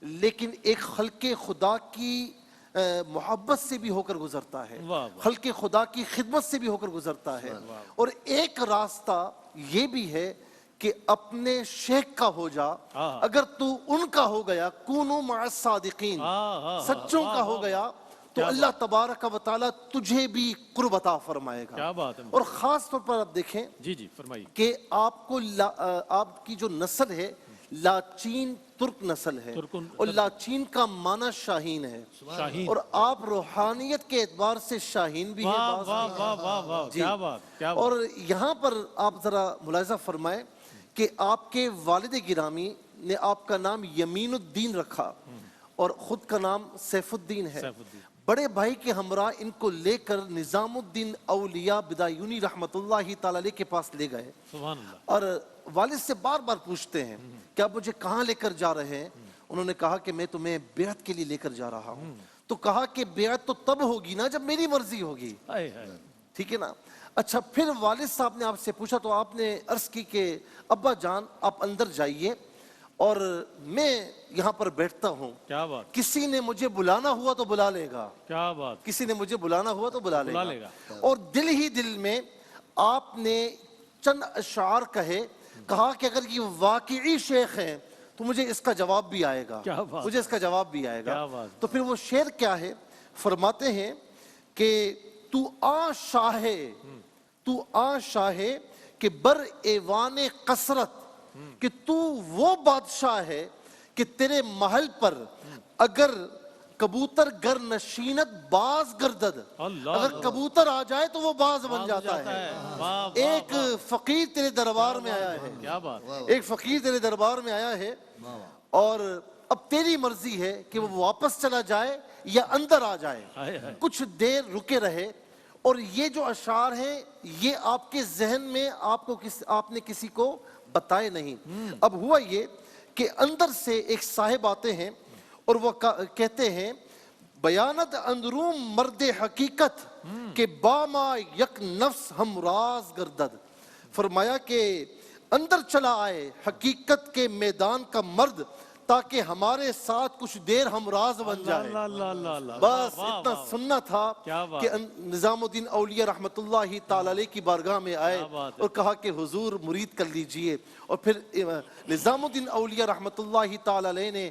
लेकिन एक खल्के खुदा की मोहब्बत से भी होकर गुजरता है, वाह वाह। खल्के खुदा की खिदमत से भी होकर गुजरता है। और एक रास्ता ये भी है कि अपने शेख का हो जा, हाँ। अगर तू उनका हो गया, कूनू मअस सादिकीन, हाँ, हाँ, सच्चों हाँ, का हाँ, हो गया, तो क्या अल्लाह तबारक व तआला तुझे भी कुर्ब अता फरमाएगा। क्या बात है। और खास तौर पर आप देखें जी जी फरमाइए। कि आपको आपकी जो नस्ल है लाचीन तुर्क नस्ल है, तुर्कुन- और लाचीन का माना शाहीन है, शाहीन, और आप रूहानियत के एतबार से शाहीन भी है। वाह बाज़ वाह हैं। वाह वाह वाह, जी। क्या बात क्या बात। और यहाँ पर आप जरा मुलाहिजा फरमाएं कि आपके वालिद गिरामी ने आपका नाम यमीनुद्दीन रखा, और खुद का नाम सैफुद्दीन है। सैफुद्दीन। बड़े भाई के हमरा इनको लेकर निजामुद्दीन औलिया बिदायूनी रहमतुल्लाहि ताला अलैह के पास ले गए सुभान अल्लाह। और वालिद से बार बार पूछते हैं कि आप मुझे कहाँ लेकर जा रहे हैं। उन्होंने कहा कि मैं तुम्हें बेअत के लिए लेकर जा रहा हूँ। तो कहा कि बेअत तो तब होगी ना जब मेरी मर्जी होगी, हाय हाय। ठीक है ना। अच्छा, फिर वालिद साहब ने आपसे पूछा तो आपने अर्ज की कि अब्बा जान आप अंदर जाइए और मैं यहाँ पर बैठता हूँ, क्या बात, किसी ने मुझे बुलाना हुआ तो बुला लेगा, क्या बात, किसी ने मुझे बुलाना हुआ तो बुला बुला लेगा। लेगा। और दिल ही दिल में आपने चंद अशार कहे, कहा कि अगर ये वाकई शेख हैं तो मुझे इसका जवाब भी आएगा, क्या बात, मुझे इसका जवाब भी आएगा। क्या बात। तो फिर वो शेर क्या है, फरमाते हैं कि तू आ शाहे, तू आ शाहे कि बर एवाने कसरत, कि तू वो बादशाह है कि तेरे महल पर अगर कबूतर गर नशीनत बाज गर्दद, अल्लाह अगर कबूतर आ जाए तो वो बाज बन जाता है। वाह, वाह, एक फकीर तेरे दरबार में आया है, क्या बात, एक फकीर तेरे दरबार में आया है और अब तेरी मर्जी है कि वो वापस चला जाए या अंदर आ जाए। हाय हाय। कुछ देर रुके रहे और ये जो अशार हैं ये आपके जहन में आपने किसी को बताए नहीं। अब हुआ ये कि अंदर से एक साहिब आते हैं और वो कहते हैं बयानत अंदरूम मर्द हकीकत के बामा यक नफ्स हम राज गर्दद। फरमाया कि अंदर चला आए हकीकत के मैदान का मर्द ताकि हमारे साथ कुछ देर हम राज बन जाए। अल्लाह अल्लाह अल्लाह अल्लाह। बस वाह, इतना वाह, सुनना था क्या बात। कि निजामुद्दीन औलिया रहमतुल्लाहि ताला अलैह की बारगाह में आए क्या बात है। और कहा कि हुजूर मुरीद कर लीजिए। और फिर निजामुद्दीन औलिया रहमतुल्लाहि ताला अलैह ने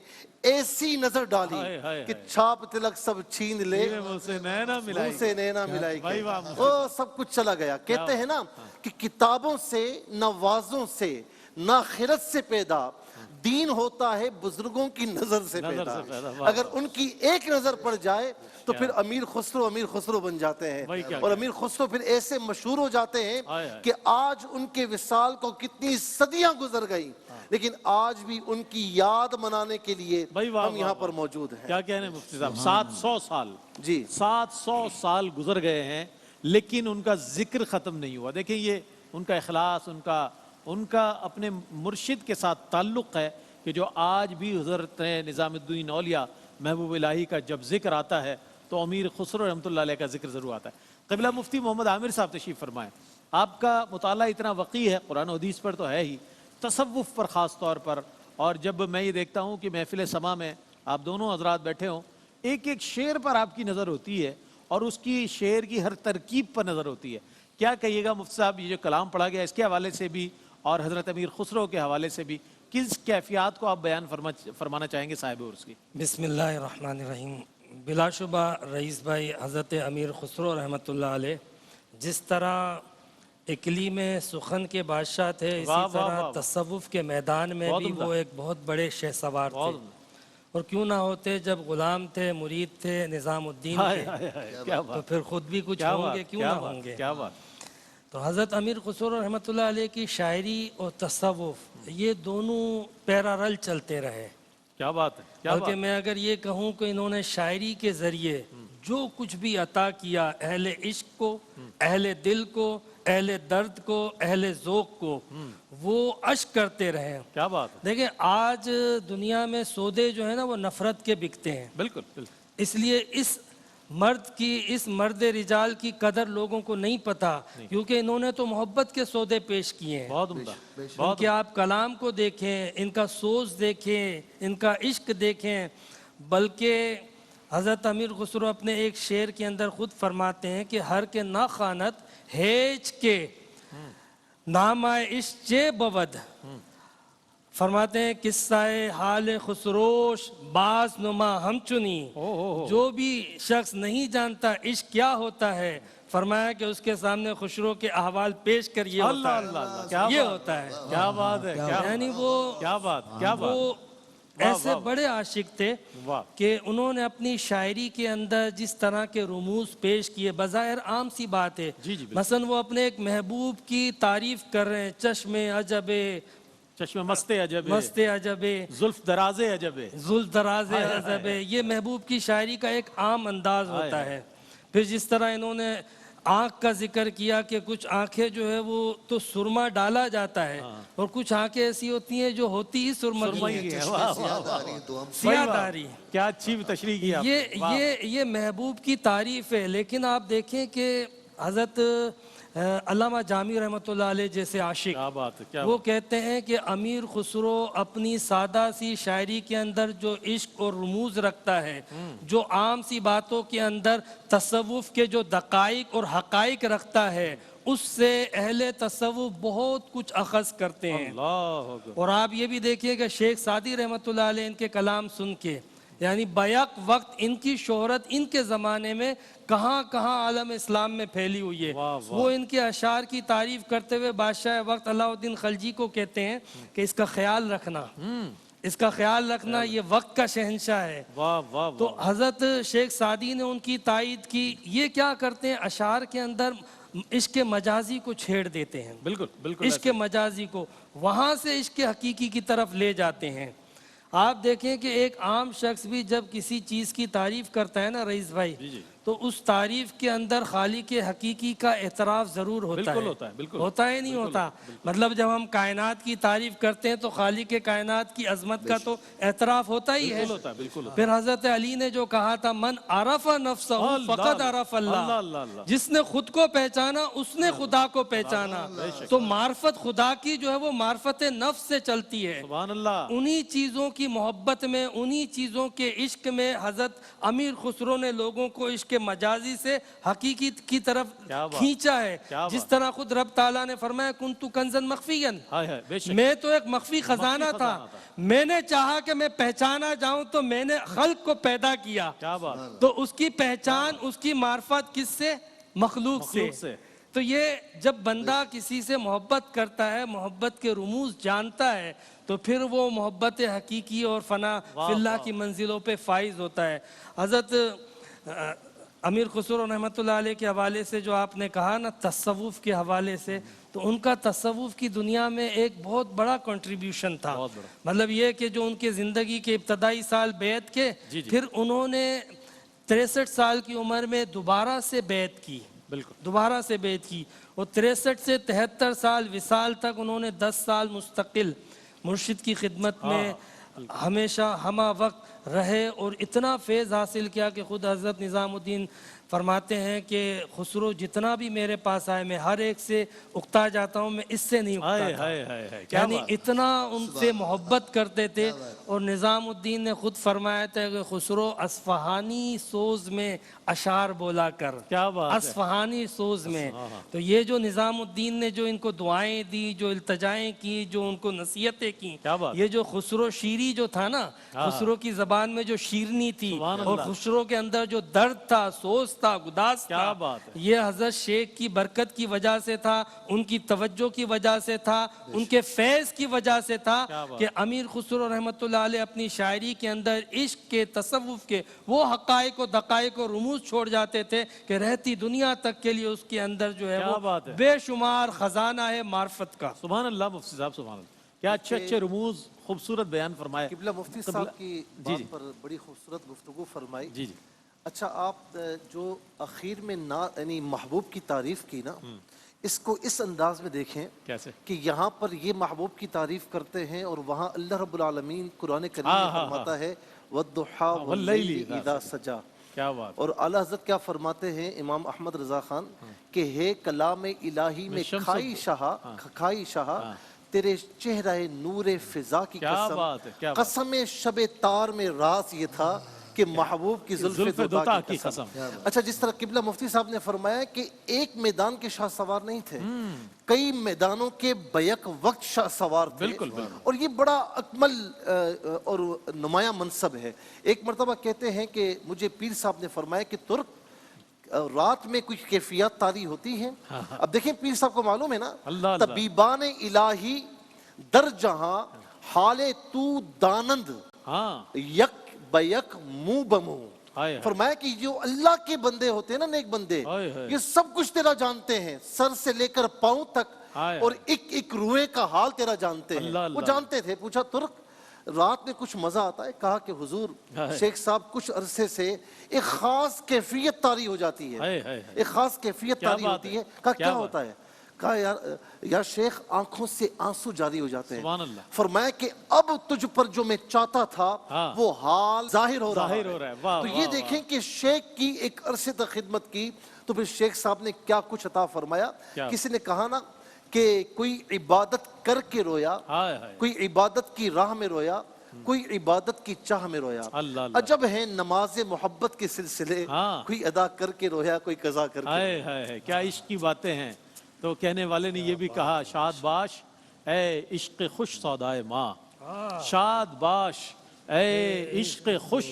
ऐसी नजर डाली हाय, हाय, कि हाय। छाप तिलक सब छीन ले, मेरे मुंह से नैना मिलाई, मुंह से नैना मिलाई भाई के। वाह, वो सब कुछ चला गया। कहते हैं ना कि किताबों से नवाजों से ना खिरत से पैदा दीन होता है बुजुर्गों की नजर से नजर पैदा। से पैदा, वाह, अगर उनकी एक नजर पड़ जाए तो फिर अमीर खुसरो बन जाते वही हैं क्या और अमीर खुसरो फिर ऐसे मशहूर हो जाते हैं हाय, हाय। कि आज उनके विसाल को कितनी सदियां गुजर गई लेकिन आज भी उनकी याद मनाने के लिए भाई वाह, हम यहाँ वाह, पर मौजूद हैं। क्या कहने मुफ्ती साहब, 700 साल, जी 700 साल गुजर गए हैं लेकिन उनका जिक्र खत्म नहीं हुआ। देखिए ये उनका इखलास, उनका अपने मुर्शिद के साथ ताल्लुक़ है कि जो आज भी हज़रत निज़ामुद्दीन औलिया महबूब इलाही का जब जिक्र आता है तो अमीर खुसरो रहमतुल्लाह अलैह का जिक्र ज़रूर आता है। क़िबला मुफ्ती मोहम्मद आमिर साहब तशरीफ़ फरमाएं। आपका मुताला इतना वक़ी है, कुरान और हदीस पर तो है ही, तसव्वुफ़ पर ख़ास तौर पर। और जब मैं ये देखता हूँ कि महफ़िल समा में आप दोनों हज़रात बैठे हों, एक एक शेर पर आपकी नज़र होती है और उसकी शेर की हर तरकीब पर नज़र होती है। क्या कहिएगा मुफ्ती साहब, ये जो कलाम पढ़ा गया इसके हवाले से भी और हज़रत अमीर खुसरो के हवाले से भी किस कैफियत को आप बयान फरमाना चाहेंगे साहिब उर्स की? बिस्मिल्लाहिर्रहमानिर्रहीम। बिलाशुबा रईस भाई हज़रत अमीर खुसरो रहमतुल्लाह अलैह जिस तरह इकली में सुखन के बादशाह थे, इसी वाह, वाह, तरह वाह। तसव्वुफ़ के मैदान में बहुत भी उम्दा। वो एक बहुत बड़े शहसवार थे। बहुत उम्दा। और क्यों ना होते जब गुलाम थे, मुरीद थे निज़ामुद्दीन हाय के, हाय हाय, क्या तो बात, फिर खुद भी कुछ क्या होंगे, बात, क्यों क्या ना बात, होंगे। क्या बात। तो हज़रत अमीर खुसरो रहमतुल्लाह अलैह की शायरी और तसव्वुफ़ ये दोनों पैरेलल चलते रहे। क्या बात है, क्या बल्कि बात। मैं अगर ये कहूँ कि इन्होंने शायरी के ज़रिए जो कुछ भी अता किया अहले इश्क को, अहले दिल को, अहले दर्द को, अहले ज़ौक़ को, वो अश्क करते रहे। क्या बात है, देखिए आज दुनिया में सौदे जो है ना वो नफ़रत के बिकते हैं। बिल्कुल बिल्कुल। इसलिए इस मर्द रिजाल की कदर लोगों को नहीं पता, क्योंकि इन्होंने तो मोहब्बत के सौदे पेश किए हैं। बहुत उम्दा, इनके आप कलाम को देखें, इनका सोच देखें, इनका इश्क देखें। बल्कि हज़रत अमीर खुसरो अपने एक शेर के अंदर खुद फरमाते हैं कि हर के ना खानत हेज के नामाए इश्क चे बवद। फरमाते हैं किस्साए हाल खुसरोश बाज नुमा हम चुनी। जो भी शख्स नहीं जानता इश्क क्या होता है, फरमाया कि उसके सामने खुसरो के अहवाल पेश कर ये होता अल्लाह है, अल्लाह अल्लाह, क्या ये बात, होता है। क्या बात है, क्या यानी वो क्या बात, क्या बात। वो वाह, ऐसे वाह, बड़े आशिक थे वाह। कि उन्होंने अपनी शायरी के अंदर जिस तरह के रुमूज पेश किए, बज़ाहिर आम सी बात है। जी, जी, बिल्कुल। मसलन वो अपने एक महबूब की तारीफ कर रहे हैं, चश्मे अजबे चश्मे मस्ते अजब है, मस्ते अजबे, जुल्फ दराजे अजब है। जुल्फ दराजे अजबे, ये महबूब की शायरी का एक आम अंदाज होता है। फिर जिस तरह इन्होंने आँख का जिक्र किया कि कुछ आंखें जो है वो तो सुरमा डाला जाता है और कुछ आंखें ऐसी होती हैं जो होती ही सुरमा की हैं। सियादारी, क्या अच्छी तशरीह की आपने। ये महबूब की तारीफ है। लेकिन आप देखें कि हजरत अल्लामा जामी रहमतुल्लाह अलैह जैसे आशिक, क्या बात है, क्या वो कहते हैं कि अमीर खुसरो अपनी सादा सी शायरी के अंदर जो इश्क और रमूज रखता है, जो आम सी बातों के अंदर तसव्वुफ के जो दकाइक और हकाइक रखता है, उससे अहले तसव्वुफ बहुत कुछ अखज़ करते हैं। और आप ये भी देखिए कि शेख सादी रहमतुल्लाह अलैह इनके कलाम सुन के, यानी बैक वक्त इनकी शोहरत इनके ज़माने में कहाँ कहाँ आलम इस्लाम में फैली हुई है। वो इनके अशार की तारीफ करते हुए बादशाह वक्त अलाउद्दीन खलजी को कहते हैं कि इसका ख्याल रखना, इसका ख्याल रखना, ये वक्त का शहंशाह है। तो हजरत शेख सादी ने उनकी तायीद की। ये क्या करते हैं, अशार के अंदर इश्क मजाजी को छेड़ देते हैं। बिल्कुल बिल्कुल, इश्क मजाजी को वहां से इश्क हकीकी की तरफ ले जाते हैं। आप देखें कि एक आम शख्स भी जब किसी चीज़ की तारीफ करता है ना रईस भाई, तो उस तारीफ के अंदर खालिक हकीकी का एतराफ़ ज़रूर होता है। बिल्कुल होता है नहीं होता। मतलब जब हम कायनात की तारीफ करते हैं तो खालिक कायनात की अजमत का तो एतराफ़ होता ही है। फिर हज़रत अली ने जो कहा था, मन आरफ़ा नफ्सहु फ़क़द आरफ़ अल्लाह, जिसने खुद को पहचाना उसने खुदा को पहचाना। तो मार्फत खुदा की जो है वो मार्फत नफ्स से चलती है। उन्हीं चीज़ों की मोहब्बत में, उन्हीं चीज़ों के इश्क में हज़रत अमीर खुसरो ने लोगों को इश्क के मजाजी से हकीकी की तरफ खींचा है। जिस तरह खुद रब ताला ने फरमाया, कुन्तु कंज़न मख्फियन, मैं तो एक मख्फी खजाना था, मैंने चाहा कि मैं पहचाना जाऊं तो मैंने खल्क को पैदा किया। तो उसकी पहचान, उसकी मार्फत किससे? मखलूक से। तो ये जब बंदा किसी से मोहब्बत करता है, मोहब्बत के रुमूज जानता है, तो फिर वो मोहब्बत हकीकी और फना फिल्लाह की मंजिलों पे फाइज होता है। हज़रत अमीर खुसरो रहमतुल्लाह अलैह के हवाले से जो आपने कहा ना, तसव्वुफ के हवाले से, तो उनका तसव्वुफ की दुनिया में एक बहुत बड़ा कंट्रीब्यूशन था। मतलब ये कि जो उनके ज़िंदगी के इब्तदाई साल बैत के, फिर उन्होंने 63 साल की उम्र में दोबारा से बैत की, दोबारा से बैत की। और 63 से 73 साल विसाल तक उन्होंने 10 साल मुस्तकिल मुर्शिद की खिदमत में हमेशा हमा वक्त रहे और इतना फैज़ हासिल किया कि खुद हज़रत निज़ामुद्दीन फरमाते हैं कि खुसरो जितना भी मेरे पास आए, मैं हर एक से उकता जाता हूँ, मैं इससे नहीं उकता था। यानी इतना उनसे मोहब्बत करते थे। और निज़ामुद्दीन ने खुद फरमाया था कि खुसरो अस्फ़हानी सोज में अशार बोला कर, क्या बात, अस्फ़हानी सोज में। तो ये जो निज़ामुद्दीन ने जो इनको दुआएं दी, जो इल्तजाएं की, जो उनको नसीहतें की, ये जो खुसरो शीरी जो था ना, खुसरो की ज़बान में जो शीरनी थी और खुसरो के अंदर जो दर्द था, सोच था, गुदास था, ये हज़रत शेख की बरकत की वजह से था, उनकी तवज्जो की वजह से था, उनके फैज़ की वजह से था कि अमीर खुसरो रहमतुल्लाह अलैह अपनी शायरी के अंदर इश्क के, तसव्वुफ के वो हक़ाइक़ और दक़ाइक़ और रुमूज़ छोड़ जाते थे कि रहती दुनिया तक के लिए उसके अंदर जो है वो बेशुमार खजाना है मार्फत का। सुभान अल्लाह मुफ्ती साहब, सुभान अल्लाह, क्या अच्छे अच्छे रुमूज़ खूबसूरत बयान फरमाए। किबला मुफ्ती साहब की बात पर बड़ी खूबसूरत गुफ्तगू फरमाई। जी जी। अच्छा, आप जो आखिर में ना यानी महबूब की तारीफ की ना, इसको इस अंदाज में देखें कैसे कि यहाँ पर ये महबूब की तारीफ करते हैं और वहाँ अल्लाह रब्बुल आलमीन कुरान करीम में फरमाता है वद्दुहा वल्लैली इज़ा सजा। क्या बात। और आला हज़रत क्या फरमाते हैं इमाम अहमद रज़ा खान कि हे कलाम इलाही में खाई शाह तेरे चेहरे नूरे फिजा की कसम, कसम शबे तार में राज ये था कि महबूब की जुल्फ़े दोता की कसम। अच्छा, जिस तरह किबला मुफ्ती साहब ने फरमाया कि एक मैदान के शाह सवार नहीं थे, कई मैदानों के बैक वक्त शाह सवार थे। बिल्कुल। और ये बड़ा अकमल और नुमाया मनसब है। एक मरतबा कहते हैं कि मुझे पीर साहब ने फरमाया कि तुर्क रात में कुछ कैफियत तारी होती हैं। अब देखें, पीर साहब को मालूम है ना, तबीबान इलाही दर जहां हाले तू दानंद यक बैक मुंह बमुंह। फरमाया कि जो अल्लाह के बंदे होते हैं ना, नेक बंदे, ये सब कुछ तेरा जानते हैं, सर से लेकर पांव तक हाय, और एक एक रुए का हाल तेरा जानते हैं। अल्लाह, वो अल्लाह। जानते थे। पूछा तुर्क रात में कुछ मजा आता है? कहा कि हुजूर हाय। शेख साहब कुछ अरसे से एक खास कैफियत तारी हो जाती है, हाय, हाय, हाय। एक खास कैफियत क्या तारी बात होती है? है। कहा क्या क्या बात? होता है? कहा यार शेख आंखों से आंसू जारी हो जाते सुभान हैं। अल्लाह। फरमाया कि अब तुझ पर जो मैं चाहता था हाँ। वो हाल जाहिर हो जाहिर हो रहा है। वाह, तो वाह, ये वाह। देखें कि शेख की एक अरसे तक खिदमत की तो फिर शेख साहब ने क्या कुछ अता फरमाया। क्या? किसी ने कहा ना कि कोई इबादत करके रोया, हाय, हाय। कोई इबादत की राह में रोया, कोई इबादत की चाह में रोया। अल्लाह, अल्लाह। अजब है नमाज मोहब्बत के सिलसिले, हाँ। कोई अदा करके रोया, कोई कजा करके हाय हाय हाय, क्या इश्क की बातें हैं। तो कहने वाले ने ये भी कहा, शादबाश ए इश्क खुश सौदाए माँ, शादबाश ए इश्क खुश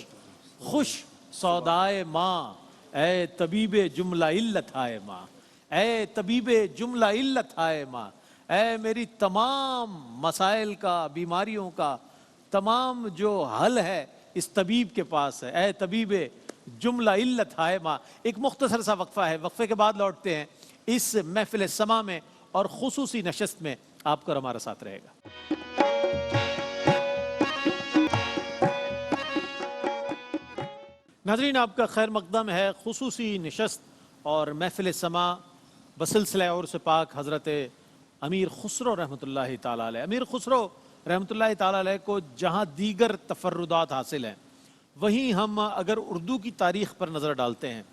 खुश सौदाए माँ, ए तबीबे जुमला इल्लत आए माँ, ए तबीबे जुमला इल्लत आए माँ, ए मेरी तमाम मसाइल का, बीमारियों का तमाम जो हल है इस तबीब के पास है। ए तबीबे जुमला इल्लत हाय माँ। एक मुख्तसर सा वक्फा है, वक्फे के बाद लौटते हैं इस महफिल समा में और खुसूसी नशस्त में आपको हमारा साथ रहेगा। नाजरीन, आपका खैर मकदम है खुसूसी नशस्त और महफिल समा बसिलसिला और से पाक हज़रत अमीर खुसरो रहमतुल्लाहि ताला अलैह। अमीर खुसरो रहमतुल्लाहि ताला अलैह को जहाँ दीगर तफर्रुदात हासिल हैं, वहीं हम अगर उर्दू की तारीख़ पर नज़र डालते हैं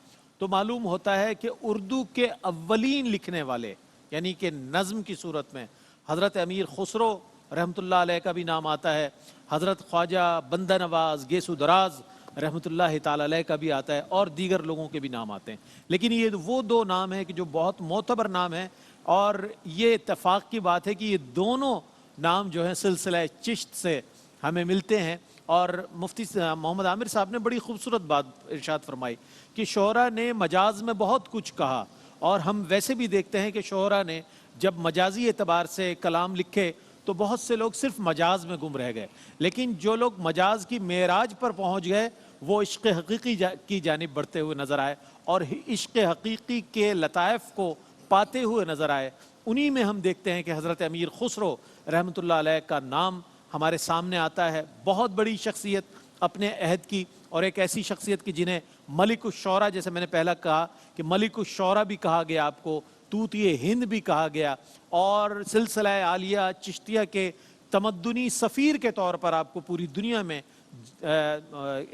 तो मालूम होता है कि उर्दू के अव्वलीन लिखने वाले यानी कि नज़्म की सूरत में हज़रत अमीर खुसरो रहमतुल्लाह अलैह का भी नाम आता है, हज़रत ख्वाजा बंदा नवाज गेसु दराज रहमतुल्लाहि ताला अलैह का भी आता है और दीगर लोगों के भी नाम आते हैं। लेकिन ये वो दो नाम हैं कि जो बहुत मोतबर नाम हैं और ये इत्तेफाक की बात है कि ये दोनों नाम जो है सिलसिला चिश्त से हमें मिलते हैं। और मुफ्ती मोहम्मद आमिर साहब ने बड़ी खूबसूरत बात इरशाद फरमाई कि शोहरा ने मजाज में बहुत कुछ कहा और हम वैसे भी देखते हैं कि शोहरा ने जब मजाजी एतबार से कलाम लिखे तो बहुत से लोग सिर्फ मजाज में गुम रह गए, लेकिन जो लोग मजाज की मेराज पर पहुंच गए वो इश्क़ हकीकी की जानिब बढ़ते हुए नज़र आए और इश्क़ हकीकी के लताइफ को पाते हुए नज़र आए। उन्हीं में हम देखते हैं कि हज़रत अमीर खुसरो रहमतुल्लाह अलैह का नाम हमारे सामने आता है। बहुत बड़ी शख्सियत अपने अहद की और एक ऐसी शख्सियत की जिन्हें मलिकुश्शौरा, जैसे मैंने पहला कहा कि मलिकुश्शौरा भी कहा गया, आपको तूतिए हिंद भी कहा गया और सिलसिला आलिया चिश्तिया के तमद्दुनी सफ़ीर के तौर पर आपको पूरी दुनिया में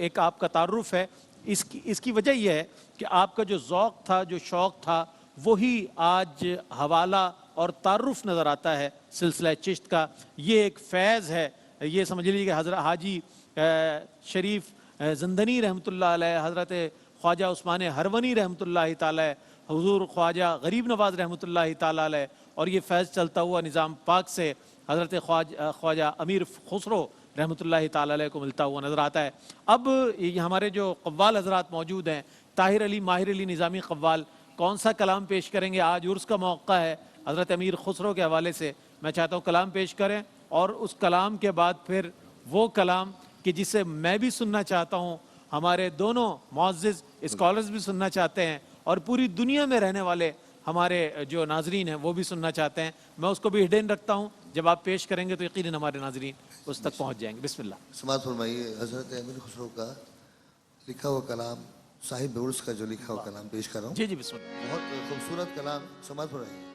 एक आपका तारुफ है। इसकी वजह यह है कि आपका जो ज़ौक़ था, जो शौक़ था, वही आज हवाला और तारुफ नज़र आता है सिलसिला चिश्त का। ये एक फैज़ है, ये समझ लीजिए कि हज़रत हाजी शरीफ ज़ंदनी रहमतुल्लाह अलैह, हज़रत ख्वाजा उस्मान हरवनी रहमतुल्लाह ताला, हुज़ूर ख्वाजा गरीब नवाज़ रहमतुल्लाह ताला अलैह, और ये फैज़ चलता हुआ निज़ाम पाक से हज़रत ख्वाजा अमीर खुसरो रहमतुल्लाह ताला अलैह को मिलता हुआ नज़र आता है। अब ये हमारे जो कव्वाल हज़रात मौजूद हैं, ताहिर अली माहिर अली निज़ामी कव्वाल, कौन सा कलाम पेश करेंगे? आज उर्स का मौका है हज़रत अमीर खुसरो के हवाले से मैं चाहता हूँ कलाम पेश करें और उस कलाम के बाद फिर वो कलाम कि जिसे मैं भी सुनना चाहता हूँ, हमारे दोनों मुअज़्ज़िज़ स्कॉलर्स भी सुनना चाहते हैं और पूरी दुनिया में रहने वाले हमारे जो नाजरीन हैं वो भी सुनना चाहते हैं। मैं उसको भी हिडन रखता हूँ, जब आप पेश करेंगे तो यकीनन हमारे नाजरीन उस तक पहुँच जाएंगे। बिस्मिल्लाह। समात फरमाइए। हज़रत अमीर खुसरो का लिखा हुआ कलाम, साहिब उर्स का जो लिखा हुआ कलाम पेश कर रहा हूँ। जी जी बिस्मिल्लाह। बहुत खूबसूरत कलाम, समात फरमाइए।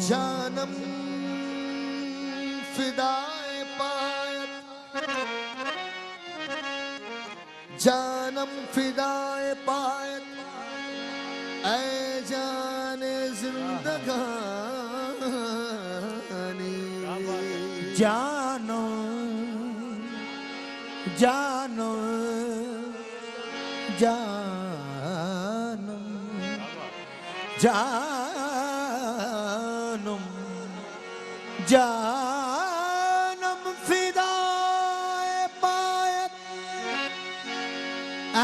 जानम फिदाए पायत, जानम फिदाए पायत, ऐ जाने जिंदगानी। जानो जानो जानम जानम जानम फिदाए पायत, ऐ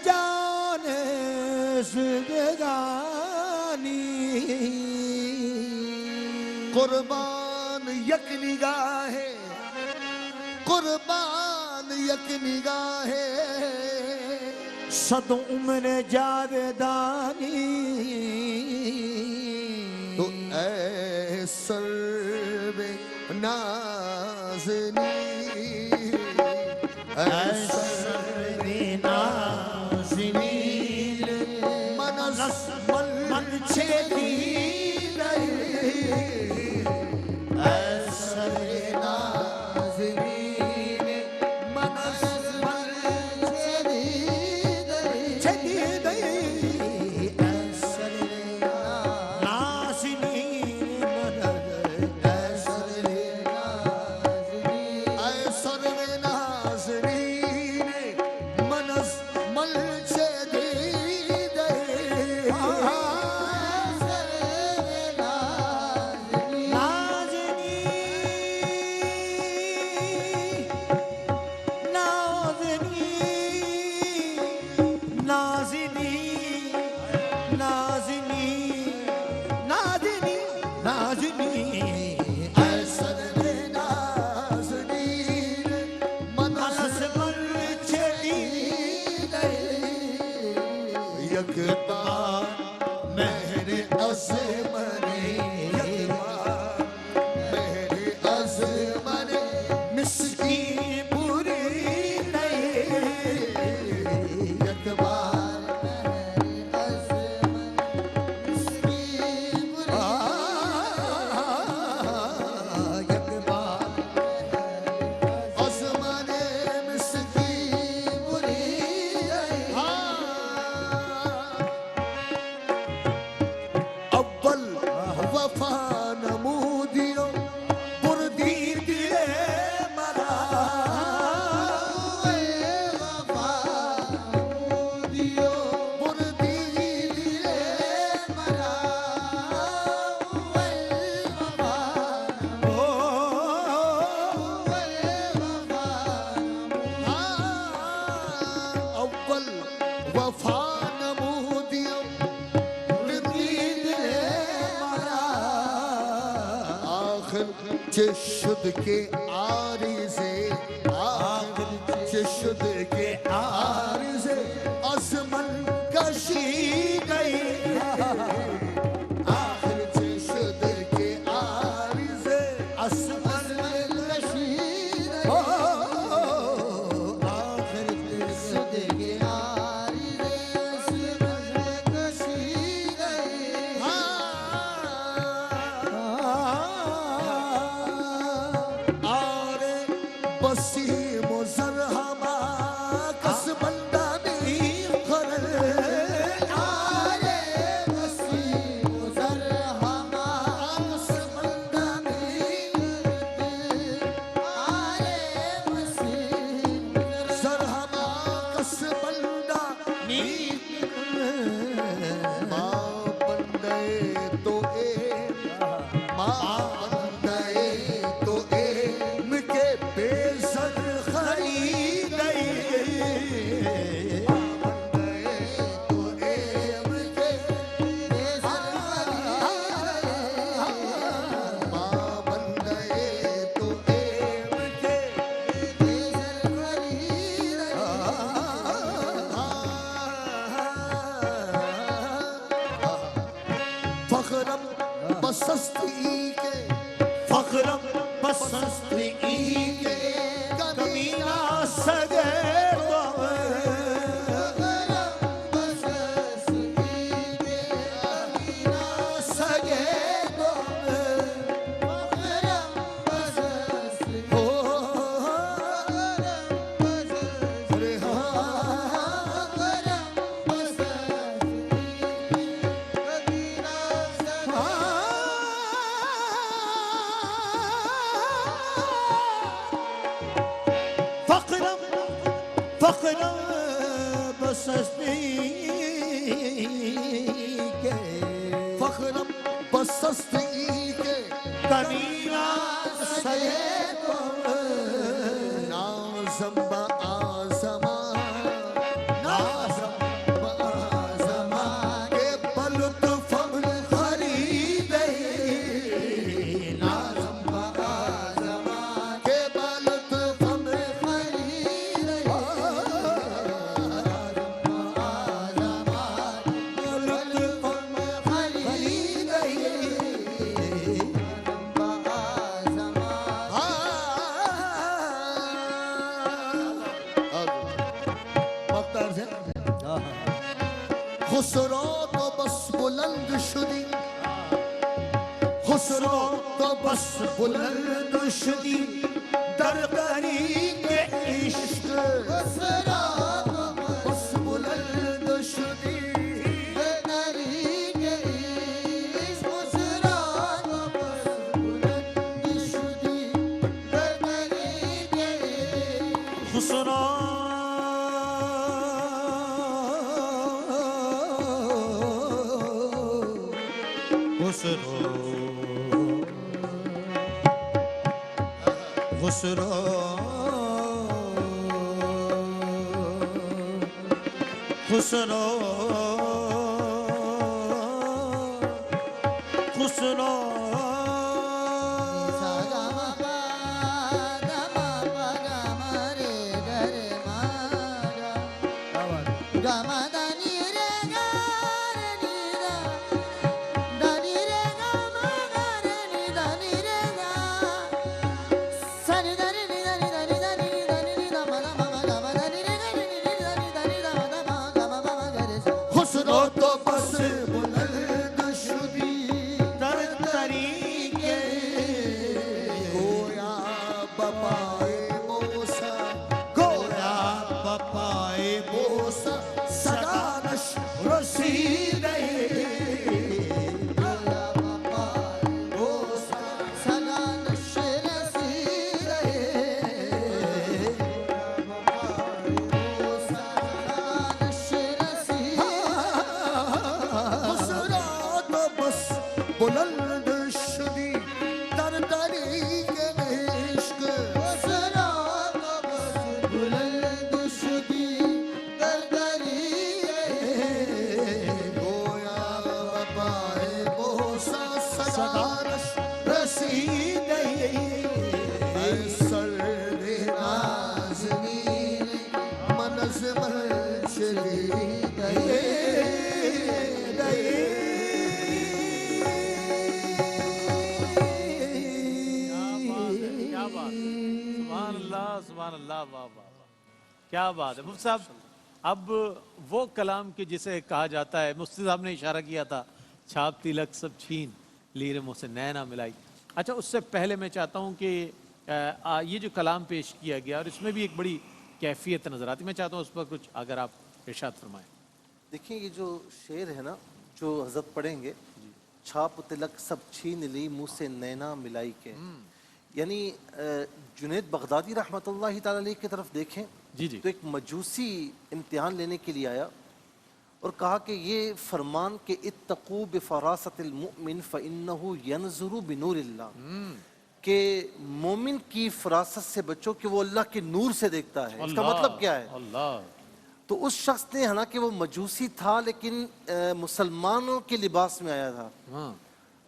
जाने जिंदगानी। कुर्बान यक निगाहे, कुर्बान यक निगाहे, सद उम्र जावेदानी। तो ऐ सर्वे नाज़नी, ऐ सर्वे नाज़नी, मनस मन छेदी रही, ऐ सर्वे नाज़नी, मनस मन छेदी रही, ऐ सर्वे नाज़नी ऐ सर्वे नाज़नीन, मनस मल छेदी रही, नाज़नी नाज़नी नाज़नी नाज़नी नाज़नी नाज़नी ऐ सर्वे नाज़नीन, मनस मल छेदी रही, यकबार मेरे अज़मने, यकबार मेरे अज़मने, मिसकी पूरी नहीं, यकबार अज़मने मिसकी पूरी नहीं। अव्वल वफा नमूदियो, बुर्दी दिले मरा, बुर्दी दिले मरा, अव्वल वफा नमूदियो, बुर्दी दिले मरा, आखिर चशुद के आरिज़े, आखिर चशुद के आरिज़े, अज़मन कशी गई, आखिर चशुद के आरिज़े, अज़मन कशी गई, आखिर चशुद के आरिज़े, अज़मन कशी गई। आरे बसी मुज़रहमा कस बंदा नहीं खरल, आरे बसी मुज़रहमा कस बंदा नहीं खरल, आरे बसी मुज़रहमा कस बंदा नहीं खरल, माँ बंदे तो ए, माँ बंदे तो ए, के बेसर खरीदे, बसस्ती के फख्रम बसस्ती के कमीना सगे फख्रम बसस्ती के फख्रम बसस्ती के कमीना सगे नाज़म आज़मा नाज़म आज़मा के बलुत्फ़ खरीदे नाज़म आज़मा के बलुत्फ़ खरीदे खुसरो तो बस बुलंद शुदी खुसरो तो बस बुलंद शुदी दरबारी के इश्क खुसरो तो बस बुलंद शुदी दरबारी के इश्क खुसरो तो बस बुलंद शुदी दरबारी के खुसरो खुसरो खुसरो खुसरो खुसरो तो बस बुलंद शुदी दर तरीके गोया बपाए मूसा गोया बपाए मूसा सदानश रसीदे गोया बपाए मूसा सदानश रसीदे बुलंद शुदी दर तरीके इश्क खुसरो तो बस बुलंद शुदी दर तरीके गोया बपाए बोसा सदारश रसीदे सर्दे नाज़नीन मनज़मल शरीदे सुभान अल्लाह, वाह वाह वाह, क्या बात है मुफ्ती साहब। अब वो कलाम के जिसे कहा जाता है, मुफ्ती साहब ने इशारा किया था, छाप तिलक सब छीन लीर मुँह से नैना मिलाई। अच्छा, उससे पहले मैं चाहता हूँ कि ये जो कलाम पेश किया गया और इसमें भी एक बड़ी कैफियत नज़र आती, मैं चाहता हूँ उस पर कुछ अगर आप इरशाद फरमाएं। देखिए ये जो शेर है ना जो हजरत पढ़ेंगे, छाप तिलक सब छीन ली मुँह से नैना मिलाई के, यानी जुनैद बगदादी रहमतुल्लाहि ताला अलैह की तरफ देखें जी जी, तो एक मजूसी इम्तिहान लेने के लिए आया और कहा कि ये फरमान के इत्तकू बिफरासतिल मुमिन फइन्नहु यनज़ुरु बिनूरिल्लाह, के मोमिन की फरासत से बचो कि वो अल्लाह के नूर से देखता है। इसका मतलब क्या है? अल्लाह। तो उस शख्स ने, हालांकि वो मजूसी था लेकिन मुसलमानों के लिबास में आया था,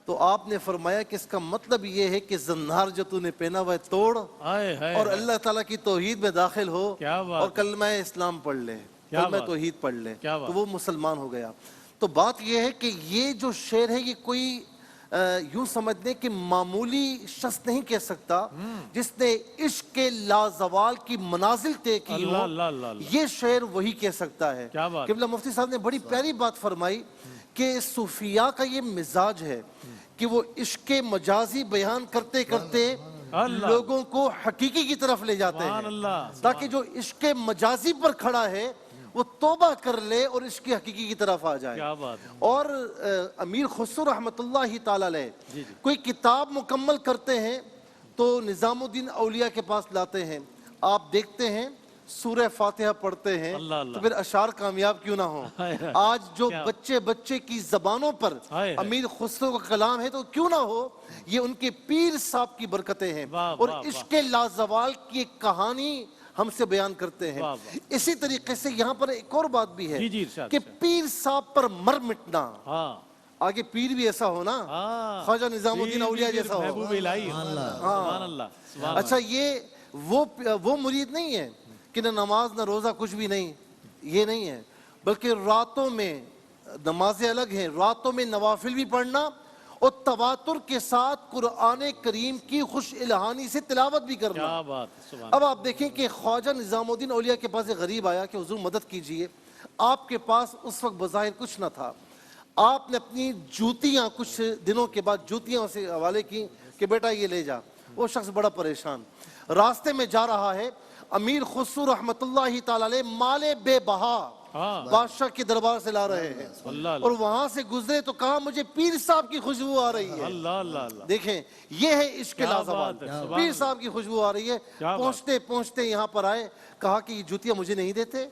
तो आपने फरमाया कि इसका मतलब ये है कि जन्नार जो तूने पहना हुआ है तोड़ और अल्लाह ताला की तौहीद में दाखिल हो और कलमा इस्लाम पढ़ ले, कलमा तौहीद पढ़ ले, तो वो मुसलमान हो गया। तो बात ये है कि ये जो शेर है ये कोई यूं समझ लें कि मामूली शख्स नहीं कह सकता जिसने इश्क के लाजवाल की मनाजिल तय की हो, अल्लाह, अल्लाह, अल्लाह, अल्लाह। ये शेर वही कह सकता है। क्या बात। किबला मुफ्ती साहब ने बड़ी प्यारी बात फरमाई कि सूफिया का ये मिजाज है कि वो इश्क मजाजी बयान करते करते अल्लाह। लोगों को हकीकी की तरफ ले जाते सुभान हैं, अल्लाह, ताकि जो इश्क मजाजी पर खड़ा है वो तौबा कर ले और इसकी हकीकी की तरफ आ जाए। क्या बात है। और अमीर खुसरो रहमतुल्लाहि ताला अलैह कोई किताब मुकम्मल करते हैं तो निज़ामुद्दीन औलिया के पास लाते हैं। आप देखते हैं सूरह फातिहा पढ़ते हैं अल्लाह, अल्लाह। तो फिर अशार कामयाब क्यों ना हो। हाय, हाय। आज जो क्या? बच्चे बच्चे की जबानों पर हाय, हाय। अमीर खुसरो का कलाम है तो क्यों ना हो, ये उनके पीर साहब की बरकतें हैं वाह, और वाह, इश्क लाजवाल की एक कहानी हमसे बयान करते हैं। वाह, वाह। इसी तरीके से यहाँ पर एक और बात भी है जी, जी, इरशाद, कि इरशाद। पीर साहब पर मर मिटना, हाँ आगे पीर भी ऐसा हो ना, हाँ। ख्वाजा निजामुद्दीन पीर औलिया भी जैसा हो। महबूब इलाही हो। सुभान अल्लाह, सुभान अच्छा, ये वो मुरीद नहीं है कि न नमाज न रोजा कुछ भी नहीं, ये नहीं है, बल्कि रातों में नमाजें अलग हैं, रातों में नवाफिल भी पढ़ना और तवातुर के साथ कुरान करीम की खुश इल्हानी से तिलावत भी करना। क्या बात है, सुभान अब आप देखें कि ख्वाजा निजामुद्दीन औलिया के पास एक गरीब आया कि हुजूर मदद कीजिए। आपके पास उस वक्त बज़ाहिर कुछ न था, आपने अपनी जूतियां कुछ दिनों के बाद जूतियां से हवाले की कि बेटा ये ले जा। वो शख्स बड़ा परेशान रास्ते में जा रहा है। अमीर खुसरो रहमतुल्लाहि ताला अलैह माले बेबहा हाँ। बादशाह के दरबार से ला रहे हैं अल्लाह, और वहां से गुजरे तो कहा मुझे पीर साहब की खुशबू आ रही है। अल्लाह, अल्लाह, अल्लाह। देखें, ये है इश्क क्या लाजवाल, बात है, सुभान पीर साहब की खुशबू आ रही है। क्या बात। पहुंचते पहुंचते यहाँ पर आए, कहा कि ये जूतियां मुझे नहीं देते,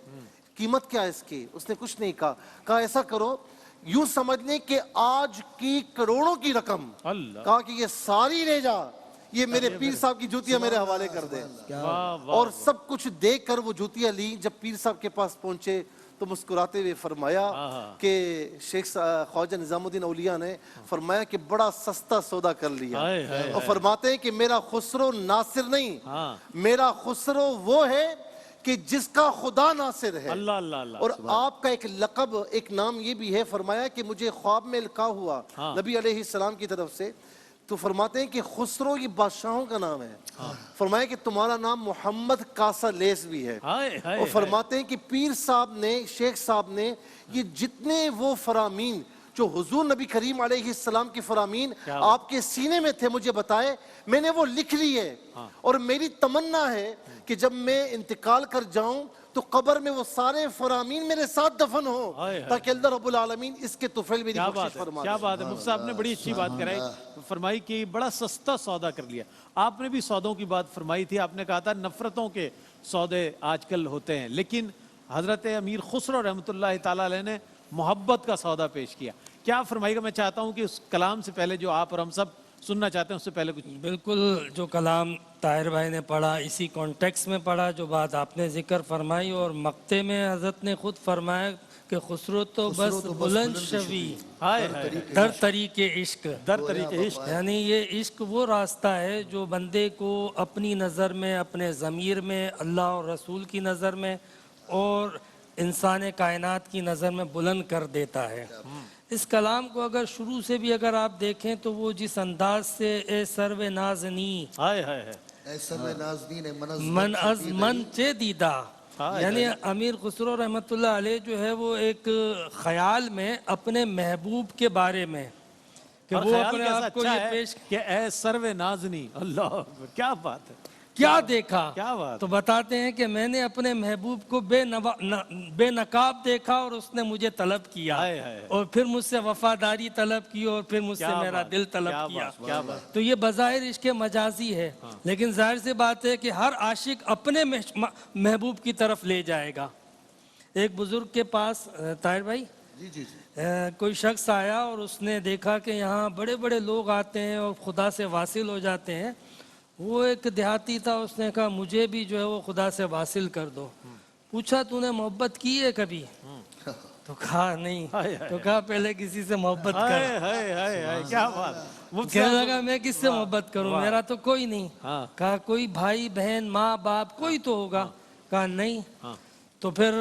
कीमत क्या है इसकी? उसने कुछ नहीं कहा ऐसा करो, यूं समझ लें कि आज की करोड़ों की रकम, अल्लाह। कहा कि ये सारी ले जा, ये मेरे पीर साहब की जूतियां मेरे हवाले कर दे। वाह, वाह। और सब कुछ देकर वो जूतियां ली। जब पीर साहब के पास पहुंचे तो मुस्कुराते हुए फरमाया कि शेख ख्वाजा निजामुद्दीन औलिया ने फरमाया कि बड़ा सस्ता सौदा कर लिया। हाय, हाय, और फरमाते हैं कि मेरा खुसरो नासिर नहीं, हाँ। मेरा खुसरो वो है कि जिसका खुदा नासिर है। अल्लाह, अल्लाह, अल्लाह। और आपका एक लक़ब, एक नाम ये भी है, फरमाया कि मुझे ख्वाब में लिखा हुआ नबी अलैहिस्सलाम की तरफ से, तो फरमाते हैं कि खुसरो ये बादशाहों का नाम है। फरमाया कि तुम्हारा नाम मोहम्मद कासा लेस भी है। हाय, हाय, और फरमाते हैं कि पीर साहब ने, शेख साहब ने ये जितने वो फरामीन जो हुजूर नबी करीम अलैहिस्सलाम के फरामीन आपके सीने में थे मुझे बताए, मैंने वो लिख लिए। और मेरी तमन्ना है कि जब मैं इंतकाल कर जाऊं तो कब्र में वो सारे फरामीन मेरे साथ दफन हो, ताकि अल्लाह रब्बुल आलमीन इसके तुफैल मेरी क्या बख्शिश बात है, फरमा क्या दे। बात है। मुफ्ती साहब ने बड़ी अच्छी बात कराई, फरमाई कि बड़ा सस्ता सौदा कर लिया। आपने भी सौदों की बात फरमाई थी, आपने कहा था नफरतों के सौदे आजकल होते हैं, लेकिन हजरत अमीर खुसरो रहमतुल्लाहि ताला अलैह ने मोहब्बत का सौदा पेश किया। क्या फरमाइएगा? मैं चाहता हूँ कि उस कलाम से पहले जो आप और हम सब सुनना चाहते हैं उससे पहले कुछ। बिल्कुल, जो कलाम ताहिर भाई ने पढ़ा इसी कॉन्टेक्स्ट में पढ़ा जो बात आपने जिक्र फरमाई, और मक्ते में हजरत ने खुद फरमाया कि खुसरो तो बस बुलंद शवी हाय, हाय, दर तरीके इश्क, दर तरीके इश्क। यानी ये इश्क वो रास्ता है जो बंदे को अपनी नज़र में, अपने ज़मीर में, अल्लाह और रसूल की नज़र में और इंसान कायनात की नज़र में बुलंद कर देता है। इस कलाम को अगर शुरू से भी अगर आप देखें तो वो जिस अंदाज से ए सर्वे नाज़नी हाय, हाय, हाय। ऐसा में नाज़नीन मन अज मन चे दीदा, यानी अमीर खुसरो रहमतुल्लाह अलैह जो है वो एक ख्याल में अपने महबूब के बारे में कि और वो ख्याल अपने कैसा आप को अच्छा ये है पेश कि ए सर्वे नाज़नी, अल्लाह अकबर, क्या बात है। क्या देखा, क्या बात। तो बताते हैं कि मैंने अपने महबूब को बेनकाब देखा और उसने मुझे तलब किया, हाय, हाय। और फिर मुझसे वफादारी तलब की और फिर मुझसे क्या मेरा बात, दिल तलब क्या किया। बात, क्या बात। तो ये बज़ाहिर इश्क मजाजी है, लेकिन जाहिर सी बात है कि हर आशिक अपने महबूब की तरफ ले जाएगा। एक बुजुर्ग के पास ताहिर भाई जी जी जी कोई शख्स आया और उसने देखा कि यहाँ बड़े बड़े लोग आते हैं और खुदा से वासिल हो जाते हैं। वो एक देहाती था, उसने कहा मुझे भी जो है वो खुदा से वासिल कर दो। पूछा तूने मोहब्बत की है कभी? तो कहा नहीं। तो कहा पहले किसी से मोहब्बत कर। हाय, हाय, हाय, हाय, क्या बात। कहने लगा मैं किससे मोहब्बत करूं, मेरा तो कोई नहीं। कहा कोई भाई बहन माँ बाप कोई तो होगा। कहा नहीं। तो फिर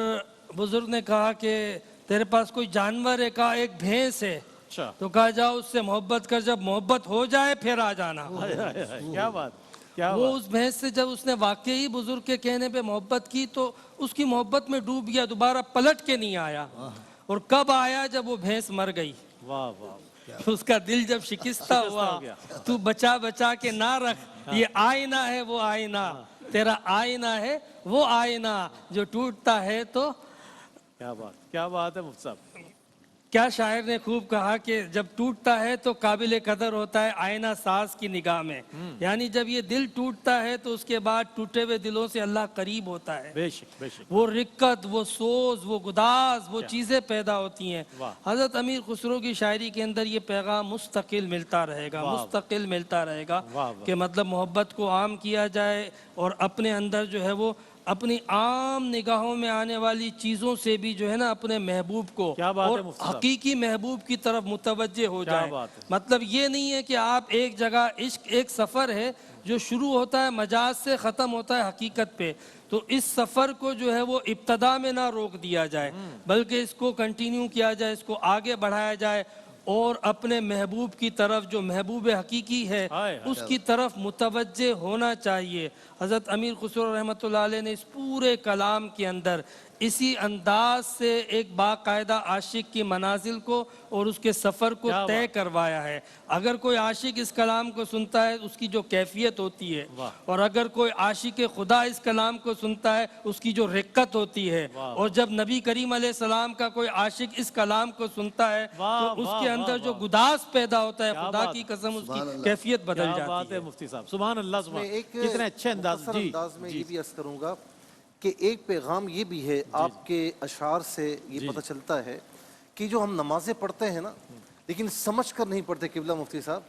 बुजुर्ग ने कहा कि तेरे पास कोई जानवर है? कहा एक भैंस है। अच्छा तो कहा जाओ उससे मोहब्बत कर, जब मोहब्बत हो जाए फिर आ जाना। हाय, हाय, हाय, क्या बात, क्या वो बात। उस भैंस से जब उसने वाकई बुजुर्ग के कहने पे मोहब्बत की तो उसकी मोहब्बत में डूब गया, दोबारा पलट के नहीं आया। और कब आया, जब वो भैंस मर गई। वाह वाह, उसका दिल जब शिकस्ता हुआ, हो गया। तू बचा बचा के ना रख, ये आईना है वो आईना, तेरा आईना है वो आईना, जो टूटता है तो। क्या बात है मुफ्ती साहब। क्या शायर ने खूब कहा कि जब टूटता है तो काबिल कदर होता है आईना साज की निगाह में। यानी जब ये दिल टूटता है तो उसके बाद टूटे हुए दिलों से अल्लाह करीब होता है। बेशक बेशक। वो रिक्कत, वो सोज, वो गुदास, वो चीज़ें पैदा होती हैं। वाह। हज़रत अमीर खुसरो की शायरी के अंदर ये पैगाम मुस्तकिल मिलता रहेगा, वाह। मुस्तकिल मिलता रहेगा वाह, वाह। कि मतलब मोहब्बत को आम किया जाए और अपने अंदर जो है वो अपनी आम निगाहों में आने वाली चीज़ों से भी जो है ना अपने महबूब को क्या बात है और मुफ्ती साहब। हकीकी महबूब की तरफ मुतवज्जे हो क्या जाए। बात है। मतलब ये नहीं है कि आप एक जगह, इश्क एक सफ़र है जो शुरू होता है मजाज से, ख़त्म होता है हकीकत पे। तो इस सफ़र को जो है वो इब्तदा में ना रोक दिया जाए, बल्कि इसको कंटिन्यू किया जाए, इसको आगे बढ़ाया जाए और अपने महबूब की तरफ, जो महबूब हकीकी है, हाय, हाय। उसकी तरफ मुतवज्जे होना चाहिए। हज़रत अमीर खुसरो रहमतुल्लाह अलैह ने इस पूरे कलाम के अंदर इसी अंदाज से एक बाकायदा आशिक की मनाजिल को और उसके सफ़र को क्या तय करवाया है। अगर कोई आशिक इस कलाम को सुनता है उसकी जो कैफियत होती है, और अगर कोई आशिक खुदा इस कलाम को सुनता है उसकी जो रिक्कत होती है, और जब नबी करीम अलैहिस्सलाम का कोई आशिक इस कलाम को सुनता है वाह, तो उसके वाह, अंदर वाह, जो वाह। गुदास पैदा होता है, क्या खुदा बात की है। कसम उसकी सुभान अल्लाह। कैफियत बदल क्या बात जाती है है। मुफ्ती साहब, सुभान अल्लाह मैं सुभान। एक कितने अच्छे अंदाज। मुख्तसर जी अंदाज में जी। ये भी अर्ज करूंगा कि एक पैगाम ये भी है, आपके अशार से ये पता चलता है कि जो हम नमाजें पढ़ते हैं ना, लेकिन समझ कर नहीं पढ़ते किबला मुफ्ती साहब,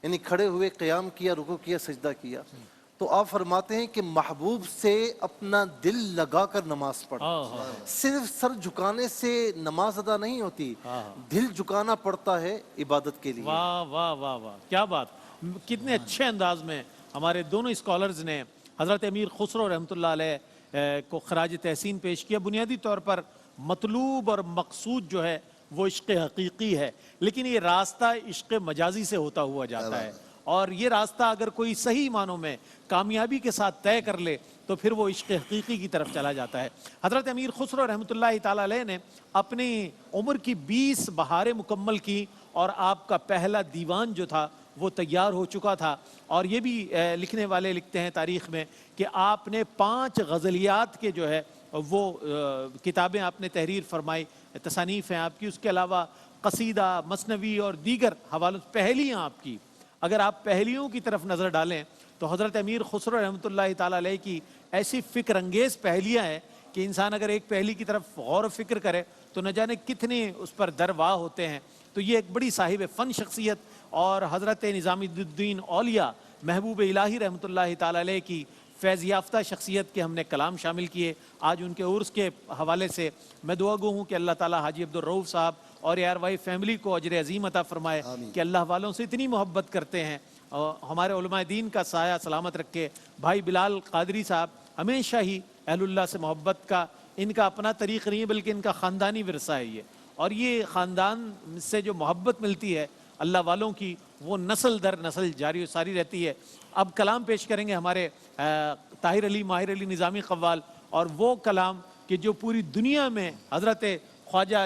यानी खड़े हुए क़याम किया, रुकू किया, सजदा किया, तो आप फरमाते हैं कि महबूब से अपना दिल लगा कर नमाज पढ़। सिर्फ सर झुकाने से नमाज अदा नहीं होती, दिल झुकाना पड़ता है इबादत के लिए। वाह वाह वाह वाह, क्या बात। कितने अच्छे अंदाज में हमारे दोनों स्कॉलर्स ने हज़रत अमीर खुसरो रहमतुल्लाह अलैह को खराज तहसीन पेश किया। बुनियादी तौर पर मतलूब और मकसूद जो है वो इश्क़ हकीकी है, लेकिन ये रास्ता इश्क़ मजाजी से होता हुआ जाता है, और ये रास्ता अगर कोई सही मानों में कामयाबी के साथ तय कर ले तो फिर वो इश्क़ हकीकी की तरफ चला जाता है। हज़रत अमीर खुसरो रहमतुल्लाह ताला अलैह ने अपनी उम्र की 20 बहारें मुकम्मल की और आपका पहला दीवान जो था वो तैयार हो चुका था। और ये भी लिखने वाले लिखते हैं तारीख़ में कि आपने 5 गज़लियात के जो है वो किताबें आपने तहरीर फरमाई, तसानीफ़ हैं आपकी। उसके अलावा कसीदा, मसनवी और दीगर हवालों से पहलियाँ आपकी, अगर आप पहलियों की तरफ नज़र डालें तो हज़रत अमीर खुसरो रहमतुल्लाह ताला अलैह की ऐसी फ़िक्र अंगेज़ पहलियाँ हैं कि इंसान अगर एक पहली की तरफ गौर फ़िक्र करे तो न जाने कितने उस पर दरवाह होते हैं। तो ये एक बड़ी साहिब फ़न शख्सियत और हज़रत निज़ामुद्दीन औलिया महबूब इलाही रहमतुल्लाह ताला अलैह की फैज़ याफ्ता शख्सियत के हमने कलाम शामिल किए। आज उनके उर्स के हवाले से मैं दुआ गो हूँ कि अल्लाह ताला हाजी अब्दुल रऊफ़ साहब और यार वाई फैमिली को अजर अजीम अता फरमाए कि अल्लाह वालों से इतनी मोहब्बत करते हैं और हमारे उलमाए दीन का साया सलामत रखे। भाई बिलाल कादरी साहब हमेशा ही अहलुल्लाह से मोहब्बत का इनका अपना तरीक़ नहीं है, बल्कि इनका ख़ानदानी विरसा है ये, और ये ख़ानदान से जो मोहब्बत मिलती है अल्लाह वालों की वो नस्ल दर नस्ल जारी सारी रहती है। अब कलाम पेश करेंगे हमारे ताहिर अली माहिर अली निज़ामी कव्वाल, और वो कलाम कि जो पूरी दुनिया में हज़रत ख्वाजा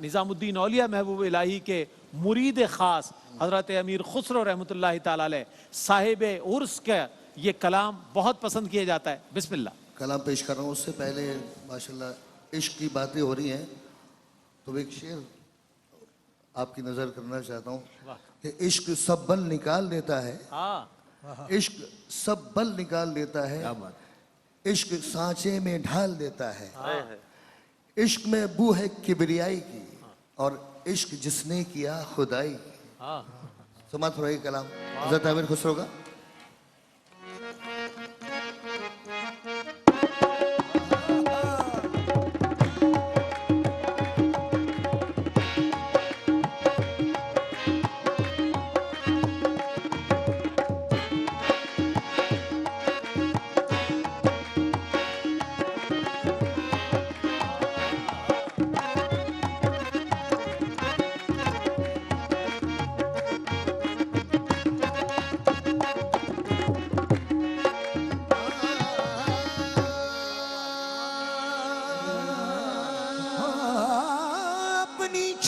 निज़ामुद्दीन औलिया महबूब इलाही के मुरीद ख़ास हज़रत अमीर खुसरो रहमतुल्लाह ताला अलैह साहिब उर्स का ये कलाम बहुत पसंद किया जाता है। बिस्मिल्लाह। कलाम पेश कर रहा हूँ, उससे पहले माशाल्लाह इश्क की बातें हो रही हैं तो एक शेर आपकी नज़र करना चाहता हूँ कि इश्क सब बल निकाल देता है, इश्क सब बल निकाल देता है, इश्क सांचे में ढाल देता है, इश्क में बू है किबरियाई की और इश्क जिसने किया खुदाई की। समात हो रही कलाम हज़रत अमीर खुसरो का।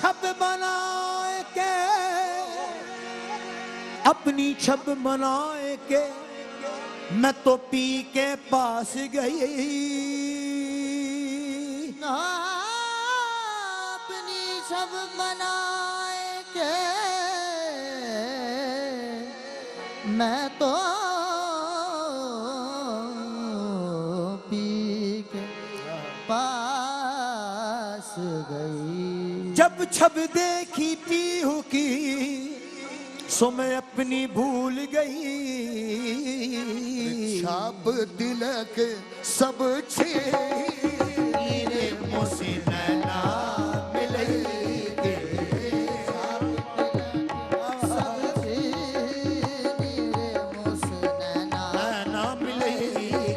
छब बनाए के, अपनी छब बनाए के मैं तो पी के पास गई। अपनी छब बनाए के मैं तो पी के पास गई। जब छब देखी पीहू की सो मैं अपनी भूल गई। छाप तिलक सब छे रे मोसे नैना मिले के। नैना मिले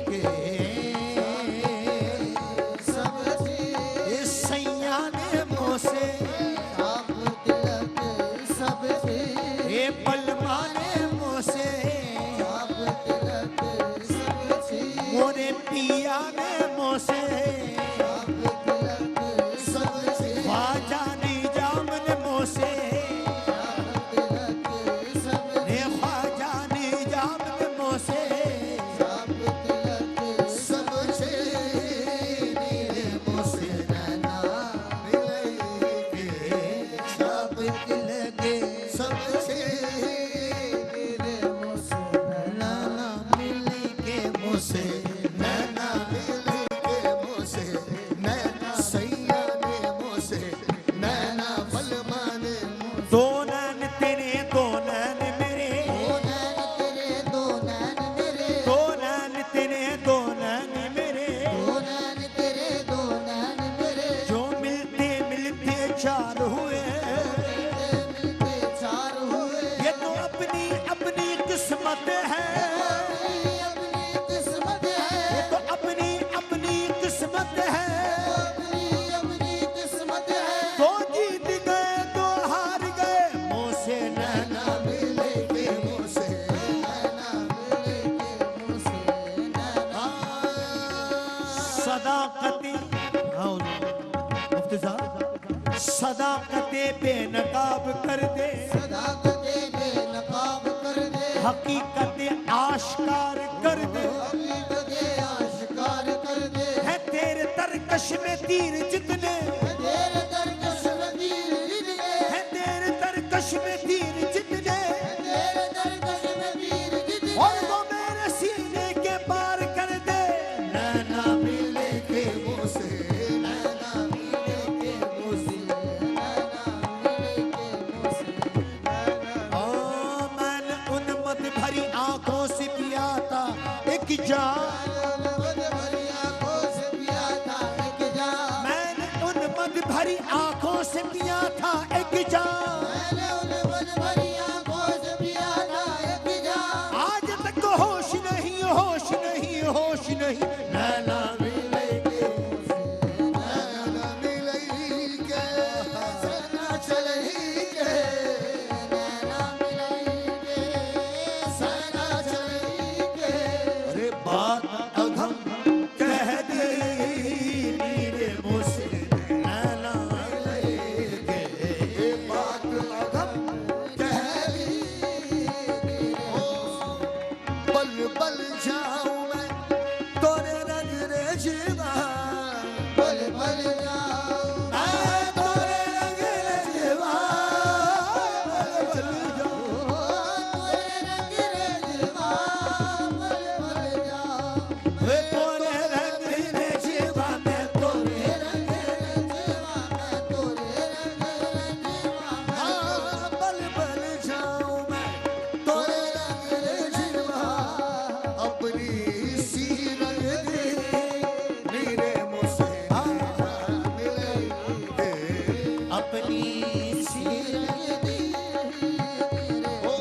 के ए सैया ने मोसे ए पलमा ने मोसे मोरे पिया ने मोसे ख्वाजा निजाम ने मोसे रे ख्वाजा निजाम ने मोसे सब छे रे मोसे नैना मिले के। छाप तिलके सब छे रे मोसे नैना मिले के मोसे नैना मिले के मोसे नैना सैया ने मोसे नैना पलमा ने मोसे। दो नैन तेरे दो नैन मेरे, दो नैन तेरे दो नैन मेरे, दो नैन तेरे दो नैन मेरे, दो नैन तेरे दो नैन मेरे, जो मिलते मिलते चार हुए। मिलते चार हुए। ये तो अपनी अपनी किस्मत है, अपनी किस्मत है, ये तो अपनी अपनी किस्मत है। अपनी किस्मत है। दो जीत गए दो हार गए मोसे नैना मिले के मोसे सदाकती मुफ्ती साहब सदाकते बेनकाब कर दे, सदाकते बेनकाब कर दे, हकीकत आश्कार कर दे। हकीकते आश्कार कर दे। है तेरे तरकश में तीर जितने, तेरे तरकश में तीर जितने, है तेरे तरकश में तीर जितने, तेरे तरकश में तीर जितने, और वो मेरे सीने के पार कर दे। नैना मिले के मोसे नैना मिले के मोसे, नैना मिले के मोसे, ओ मैंने उन मत भरी आंखों से पिया था एक जाम। भरी आंखों से पिया था एक जाम। मैंने उन मत भरी आंखों से पिया था एक जाम। मैंने उन मन भरी आंखों से पिया था एक जाम। आज तक होश नहीं होश नहीं होश नहीं। नैना मिले के नैना मिले के सना चले के नैना मिले के, सना चले के। अरे बात अधम कह दे मेरे मुझसे नैना मिले के। ये बात अधम कह दी पल पल जाऊं मैं तोरे रंग रे जीवा। पल पल जाऊं मैं तोरे रंग रे जीवा, पल पल जाऊं। तेरे रंग रे जीवा। पल पल जाऊं वे तोरे रंग रे जीवा, मैं तोरे रंग रे जीवा। मैं तोरे रंग रे जीवा। हाँ, पल पल जाऊं मैं तोरे रंग रे जीवा। अपनी सी रंग दे मेरे मुझसे मिले के। अपनी सी ओ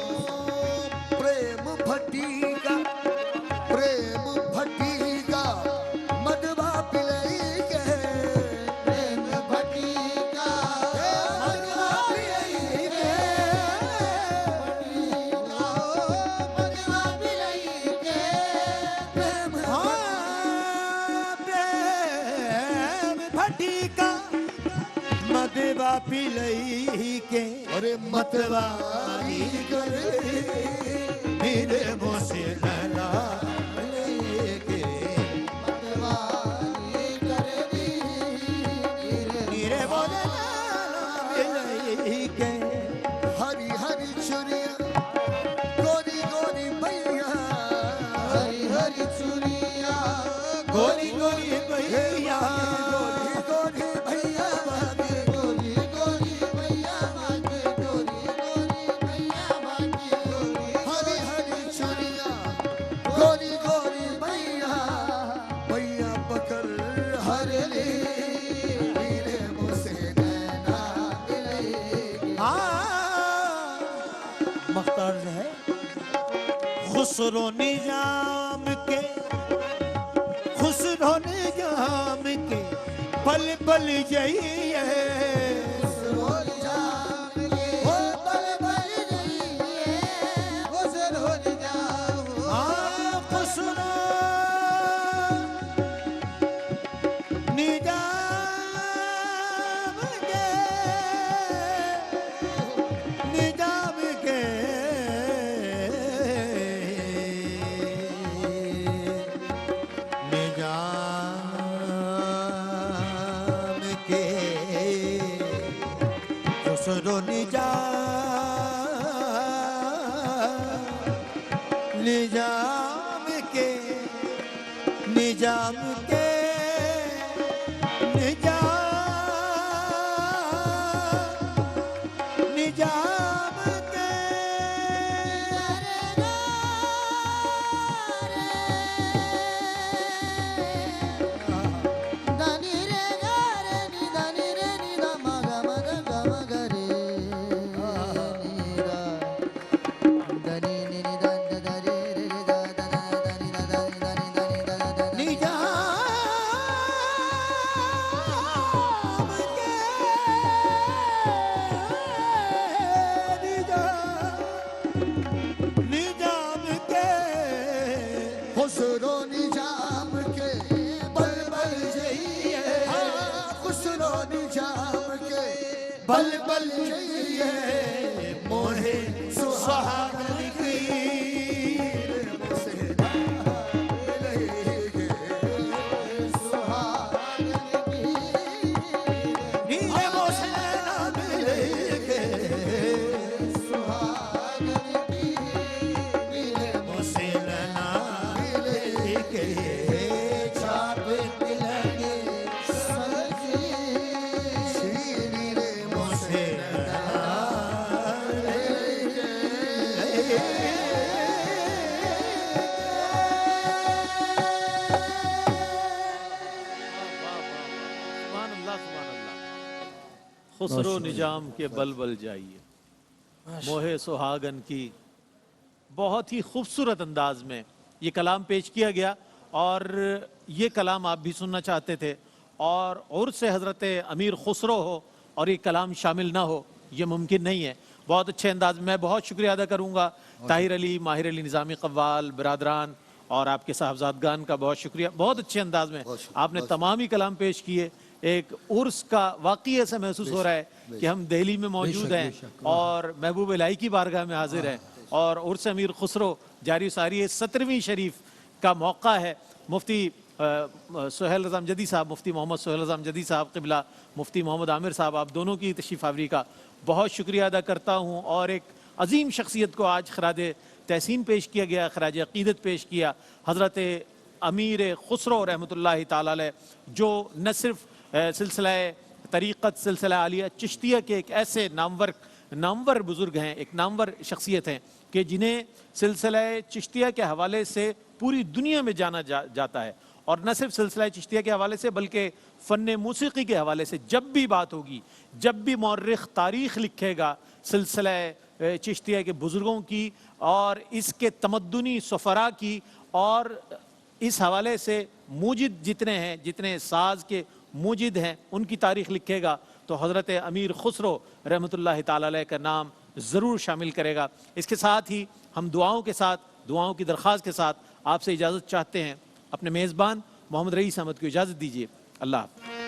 प्रेम भट्टीका प्रेम भट्टीका मधवा पिलाई के। प्रेम भट्टी का मधवा पिलाई के। मनवा बिलई के। प्रेम हाँ, प्रेम भट्टी का मधवा पिलई के अरे मतवारी कर मेरे मोसे लला लेके मतवारी करनी मेरे बोले पिलई के हरी हरी चुरिया गोरी गोरी भैया हरी हरी चुरिया गोरी गोरी भैया गोरी गोरी भैया बागे गोरी गोरी भैया मांगे गोरी गोरी भैया मांगे गोरी हरी हरी चुरिया गोरी गोरी भैया भैया पकड़ हर ले मेरे मुझसे नैना मिलेगी। मख्तार है खुसरो निजाम के खुसरो निजाम के पल पल जाइए रोल जाम के ओ बल बल जाइए उस रोल जाम खुसरो निजाम के निजाम के खुसरो निजाम के निजाम के निजाम के दानी रे गा रे नि दानी रे नि दा मा गा मा गा गा मा गा रे नि दा दानी नि नि दा दा दा रे रे रे दा दा दा दा नि दा दा नि दा नि दा नि दा दा दा निजाम के खुसरो निजाम के बल बल जाइए खुसरो निजाम के बल बल जाइए मोहे सुहागन की नीले मोसे ना मिलेगे मोसे ना मिलेगे छाप लगे श्री रे मोसे ना सुभान अल्लाह सुभान अल्लाह। खुसरो निजाम के बल बल जाइए मोहे सुहागन की। बहुत ही खूबसूरत अंदाज में ये कलाम पेश किया गया और ये कलाम आप भी सुनना चाहते थे और उर्स से हज़रत अमीर खुसरो हो और ये कलाम शामिल ना हो ये मुमकिन नहीं है। बहुत अच्छे अंदाज में मैं बहुत शुक्रिया अदा करूँगा ताहिर अली, माहिर अली, निज़ामी कव्वाल, बिरादरान और आपके साहबजादगान का बहुत शुक्रिया। बहुत अच्छे अंदाज में आपने तमाम ही कलाम पेश किए। एक उर्स का वाकई ऐसा महसूस हो रहा है कि हम दिल्ली में मौजूद हैं और महबूब इलाही की बारगाह में हाजिर हैं और उर्स अमीर खुसरो जारी सारी 17वीं शरीफ का मौका है। मुफ्ती सुहेल रज़ा अमजदी साहब, मुफ्ती मोहम्मद सुहेल रज़ा अमजदी साहब क़िबला, मुफ्ती मोहम्मद आमिर साहब, आप दोनों की तशरीफ़ आवरी का बहुत शुक्रिया अदा करता हूँ। और एक अजीम शख्सियत को आज खराज तहसीन पेश किया गया, खराज अक़ीदत पेश किया हज़रत अमीर खुसरो रहमतुल्लाहि ताला अलैह, जो न सिर्फ सिलसिला तरीक़त सिलसिला आलिया चिश्तिया के एक ऐसे नामवर बुज़ुर्ग हैं, एक नामवर शख्सियत हैं कि जिन्हें सिलसिला चिश्तिया के हवाले से पूरी दुनिया में जाना जाता है। और न सिर्फ सिलसिला चिश्तिया के हवाले से बल्कि फ़न मूसीक़ी के हवाले से जब भी बात होगी, जब भी मौर्रिख़ तारीख़ लिखेगा सिलसिला चिश्तिया के बुज़ुर्गों की और इसके तमद्दुनी सफ़रा की और इस हवाले से मूजिद जितने हैं, जितने साज के मूजिद हैं, उनकी तारीख़ लिखेगा तो हज़रत अमीर खुसरो रहमतुल्लाहि ताला अलैह का नाम ज़रूर शामिल करेगा। इसके साथ ही हम दुआओं के साथ, दुआओं की दरख्वास्त के साथ आपसे इजाज़त चाहते हैं। अपने मेज़बान मोहम्मद रईस अहमद को इजाज़त दीजिए। अल्लाह हाफ़िज़।